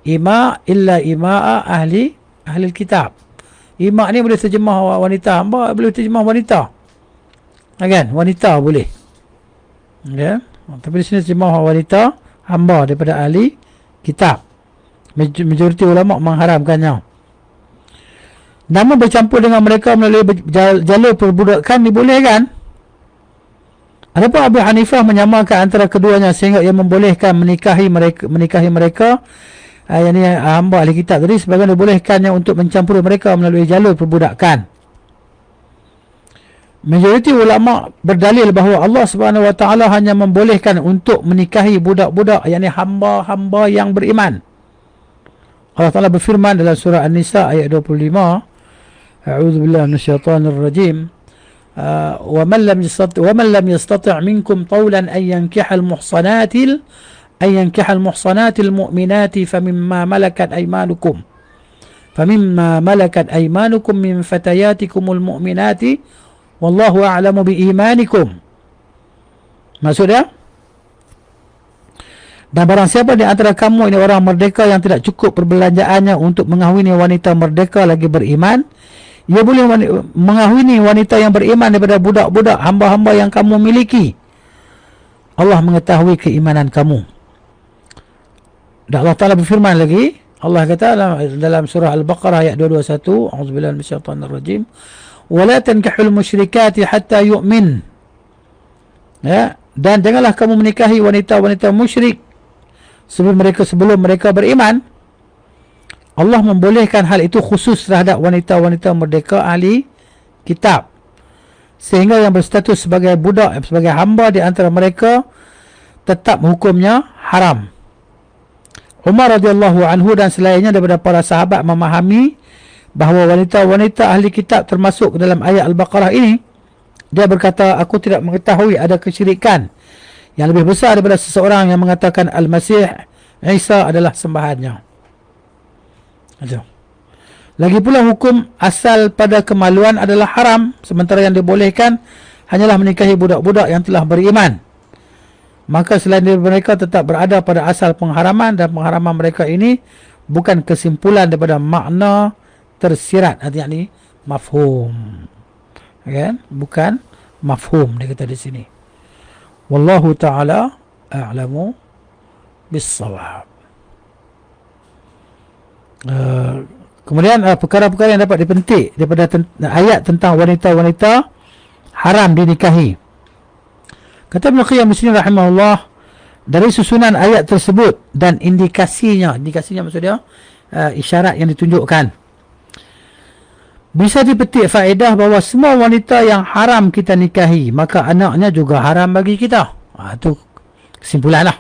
Ima illa ima'a ahli kitab. Ima ni boleh terjemah wanita hamba, boleh terjemah wanita. Kan? Wanita boleh. Ya. Tapi di sini terjemah wanita hamba daripada ahli kitab. Majoriti ulama mengharamkannya. Namun bercampur dengan mereka melalui jalur perbudakan dibolehkan. Adapun Abu Hanifah menyamakan antara keduanya sehingga ia membolehkan menikahi mereka yang ini hamba ahli kitab tadi sebagaimana dibolehkannya untuk mencampuri mereka melalui jalur perbudakan. Majoriti ulama berdalil bahawa Allah Subhanahu wa taala hanya membolehkan untuk menikahi budak-budak yakni hamba-hamba yang beriman. Allah Taala berfirman dalam surah An-Nisa ayat 25, A'udzubillahi minasyaitonir rajim. ومن لم يستطع منكم طولا أن ينكح المحصنات المؤمنات فمما ملكت أيمانكم من فتياتكم المؤمنات والله أعلم بإيمانكم. Maksudnya, dan barang siapa di antara kamu ini orang merdeka yang tidak cukup perbelanjaannya untuk mengahwini wanita merdeka lagi beriman, ia boleh mengahwini wanita yang beriman daripada budak-budak hamba-hamba yang kamu miliki. Allah mengetahui keimanan kamu. Dan Allah Ta'ala berfirman lagi, Allah kata dalam surah Al-Baqarah ayat 221, A'udzubillahi minasyaitonirrajim, wa la tankihul musyrikati hatta yu'min. Ya, dan janganlah kamu menikahi wanita-wanita musyrik sebelum mereka beriman. Allah membolehkan hal itu khusus terhadap wanita-wanita merdeka ahli kitab, sehingga yang berstatus sebagai budak, sebagai hamba di antara mereka tetap hukumnya haram. Umar radhiyallahu anhu dan selainnya daripada para sahabat memahami bahawa wanita-wanita ahli kitab termasuk dalam ayat Al-Baqarah ini. Dia berkata, aku tidak mengetahui ada kesyirikan yang lebih besar daripada seseorang yang mengatakan Al-Masih Isa adalah sembahannya. Lagi pula hukum asal pada kemaluan adalah haram, sementara yang dibolehkan hanyalah menikahi budak-budak yang telah beriman. Maka selain dari mereka tetap berada pada asal pengharaman, dan pengharaman mereka ini bukan kesimpulan daripada makna tersirat, artinya ni mafhum. Kan? Bukan mafhum dia kata di sini. Wallahu ta'ala a'lamu bis-shawab. Kemudian perkara-perkara yang dapat dipetik daripada ayat tentang wanita-wanita haram dinikahi. Kata Ibn Qayyim Muslim rahimahullah, dari susunan ayat tersebut dan indikasinya maksudnya isyarat yang ditunjukkan, bisa dipetik faedah bahawa semua wanita yang haram kita nikahi, maka anaknya juga haram bagi kita. Itu kesimpulan lah.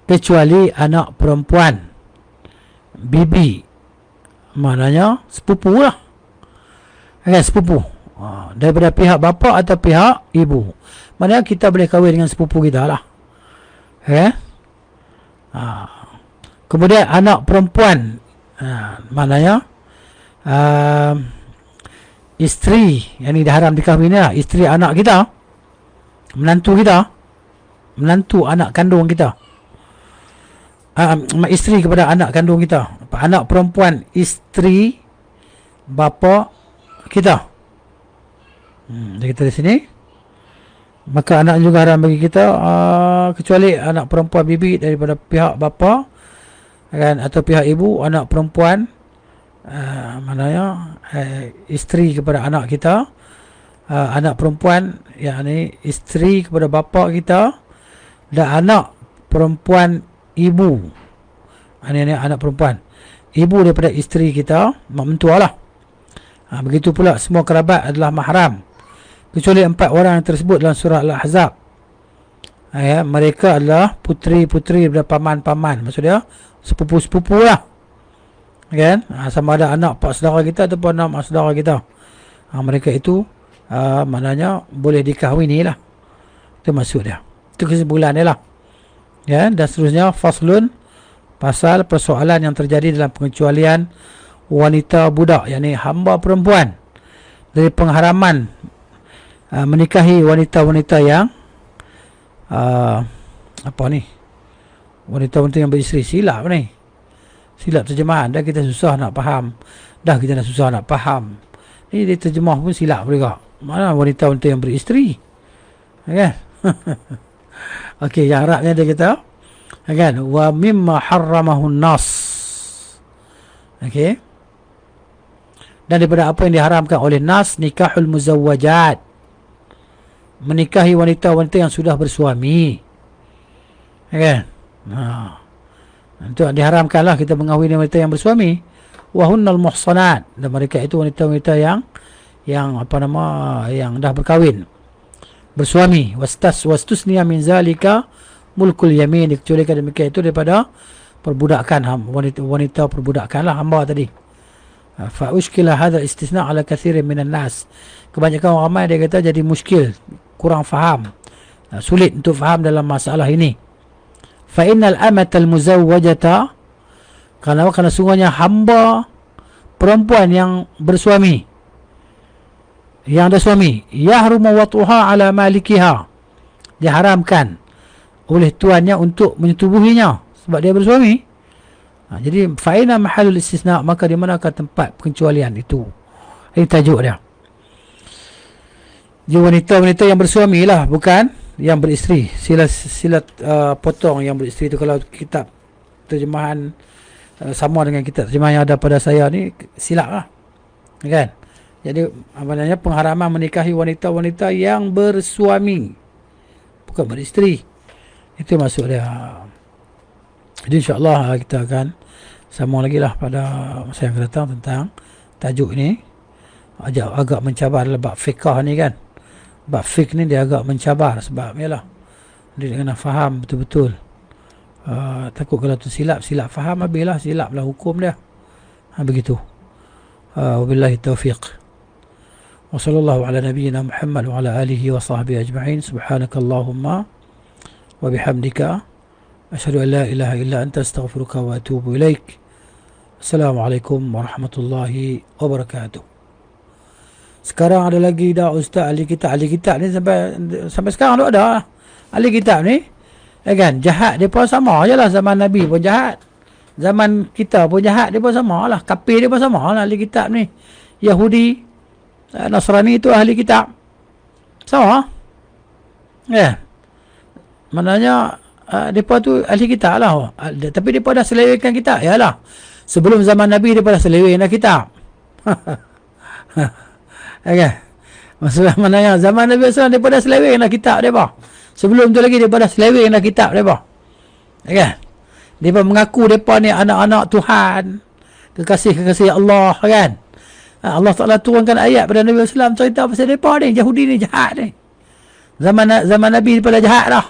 Kecuali anak perempuan, bibi, maknanya sepupu lah. Sepupu. Daripada pihak bapa atau pihak ibu. Maknanya kita boleh kahwin dengan sepupu kita lah. Kemudian anak perempuan, maknanya isteri yang ni dah haram dikahwin lah, isteri anak kita, menantu kita, menantu anak kandung kita, isteri kepada anak kandung kita, anak perempuan isteri bapa kita. Dia kata di sini, maka anak juga haram bagi kita, kecuali anak perempuan bibi daripada pihak bapa, kan, atau pihak ibu, anak perempuan maknanya isteri kepada anak kita, anak perempuan yakni isteri kepada bapa kita, dan anak perempuan ibu, ini anak perempuan ibu daripada isteri kita, mak mentua lah. Begitu pula semua kerabat adalah mahram, kecuali 4 orang yang tersebut dalam surah Al-Ahzab. Mereka adalah puteri-puteri daripada paman-paman, maksudnya sepupu-sepupu lah, kan? Sama ada anak pak saudara kita ataupun anak mak saudara kita, mereka itu maknanya boleh dikahwini lah. Itu maksud dia, itu kesimpulan dia lah, ya. Dan seterusnya faslun, pasal persoalan yang terjadi dalam pengecualian wanita budak, yakni hamba perempuan, dari pengharaman menikahi wanita-wanita yang wanita-wanita yang beristeri. Silap ni, silap terjemahan. Dah kita susah nak faham, ni dia terjemah pun silap juga. Mana wanita-wanita yang beristeri, kan? Okey, yang Arabnya dia kata, kan, wa mimma harramahun nas. Okey, dan daripada apa yang diharamkan oleh nas, nikahul muzawwajat, menikahi wanita-wanita yang sudah bersuami, kan? Itu diharamkanlah kita mengahwini wanita yang bersuami. Wahunnal muhsanat, dan mereka itu wanita-wanita yang yang dah berkahwin, bersuami. Wastusniya min zalika mulkul yamin, dikecualikan demikian itu daripada perbudakan, wanita perbudakan lah, hamba tadi. Fa ushkila hadha istisna ala kathirin minan nas, kebanyakan orang ramai dia kata jadi muskil, kurang faham, sulit untuk faham dalam masalah ini. Fa innal amatal muzawwajata, kerana sungguhnya hamba perempuan yang bersuami, yang ada suami, yahrumu watuha ala malikiha, diharamkan oleh tuannya untuk menyetubuhinya sebab dia bersuami. Jadi fa'ina mahalul istisna, maka di manakah tempat pengecualian itu? Ini tajuk dia. Jadi wanita-wanita yang bersuami lah, bukan yang beristeri. Sila potong yang beristeri itu. Kalau kitab terjemahan sama dengan kitab terjemahan yang ada pada saya ni, silap lah, kan? Jadi maknanya pengharaman menikahi wanita-wanita yang bersuami, bukan beristeri. Itu maksud dia. Jadi insyaAllah kita akan sambung lagi lah pada masa yang akan datang tentang tajuk ni. Agak mencabar dalam bab fiqah ni, kan. Bab fiqh ni dia agak mencabar sebab yalah dia kena faham betul-betul Takut kalau tu silap faham, habislah, silaplah hukum dia. Begitu. Wabillahi taufiq. Wa sallallahu ala nabiyyina Muhammad wa ala alihi wa sahbihi ajma'in. Subhanakallahumma wa bihamdika asyhadu an la ilaha illa anta astaghfiruka wa atubu ilaik. Assalamualaikum warahmatullahi wabarakatuh. Sekarang ada lagi dah ustaz ahli kitab ni sampai sekarang tu ada ahli kitab ni. Kan jahat depa sama ajalah, zaman Nabi pun jahat. Zaman kita pun jahat, depa samalah. Kafir depa samalah ahli kitab ni. Yahudi, Nasrani itu ahli kitab. Sama. Ya. Maknanya depa tu ahli kitab lah. Tapi depa dah selewengkan kitab. Yalah. Sebelum zaman Nabi depa dah selewengkan kitab. Okey. Maksudnya maknanya zaman Nabi SAW depa dah selewengkan kitab depa. Sebelum tu lagi depa dah selewengkan kitab depa. Okey. Depa mengaku depa ni anak-anak Tuhan, kekasih-kekasih Allah, kan. Allah Taala turunkan ayat pada Nabi SAW cerita pasal depa ni, Yahudi ni jahat ni. Zaman Nabi depa dah jahat dah.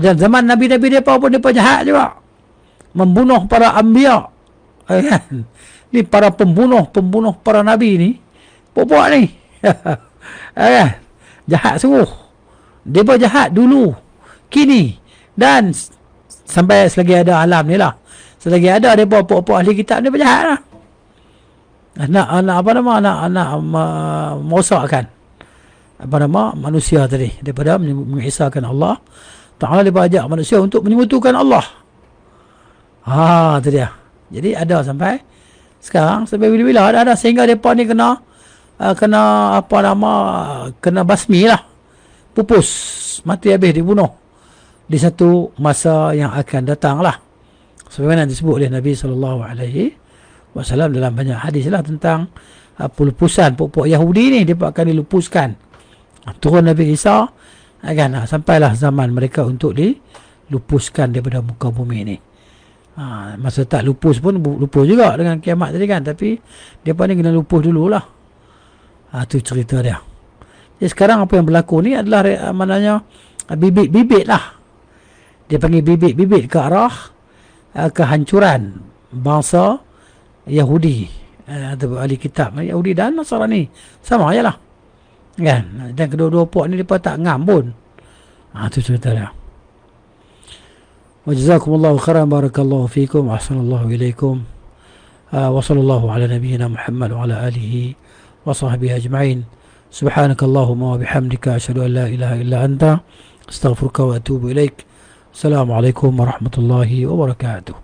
Dan zaman Nabi-Nabi depa pun depa jahat juga. Membunuh para anbiya. Kan? Ni para pembunuh para nabi ni. Puak ni. Kan? Jahat sungguh. Depa jahat dulu, kini, dan sampai selagi ada alam ni lah. Selagi ada depa puak ahli kitab ni berjahat lah. Anak merosakkan manusia tadi daripada mengisahkan Allah Ta'ala. Dia ajak manusia untuk menyekutukan Allah. Itu dia. Jadi ada sampai sekarang, sampai bila-bila ada sehingga depa ni kena basmi lah, pupus, mati habis, dibunuh di satu masa yang akan datang lah. Sebagaimana disebut oleh Nabi SAW dalam banyak hadis lah tentang pelupusan puak Yahudi ni. Dia akan dilupuskan. Turun Nabi Isa, kan, sampailah zaman mereka untuk dilupuskan daripada muka bumi ni. Masa tak lupus pun lupus juga dengan kiamat tadi, kan. Tapi mereka ni kena lupus dululah. Tu cerita dia. Jadi sekarang apa yang berlaku ni adalah maknanya bibit-bibit lah. Dia panggil bibit-bibit ke arah kehancuran bangsa Yahudi atau ahli kitab. Yahudi dan Nasrani sama je lah, kan. Dan kedua-dua puak ni mereka tak ngam pun. Tu cerita dia. Wa jazakumullahu khairan, barakallahu fikum, ahsanallahu ilaikum. Wa sallallahu ala nabiyyina Muhammad wa ala alihi wa sahbihi ajma'in. Subhanakallahumma wa bihamdika asyhadu an la ilaha illa anta astaghfiruka wa atubu ilaik. Assalamualaikum warahmatullahi wabarakatuh.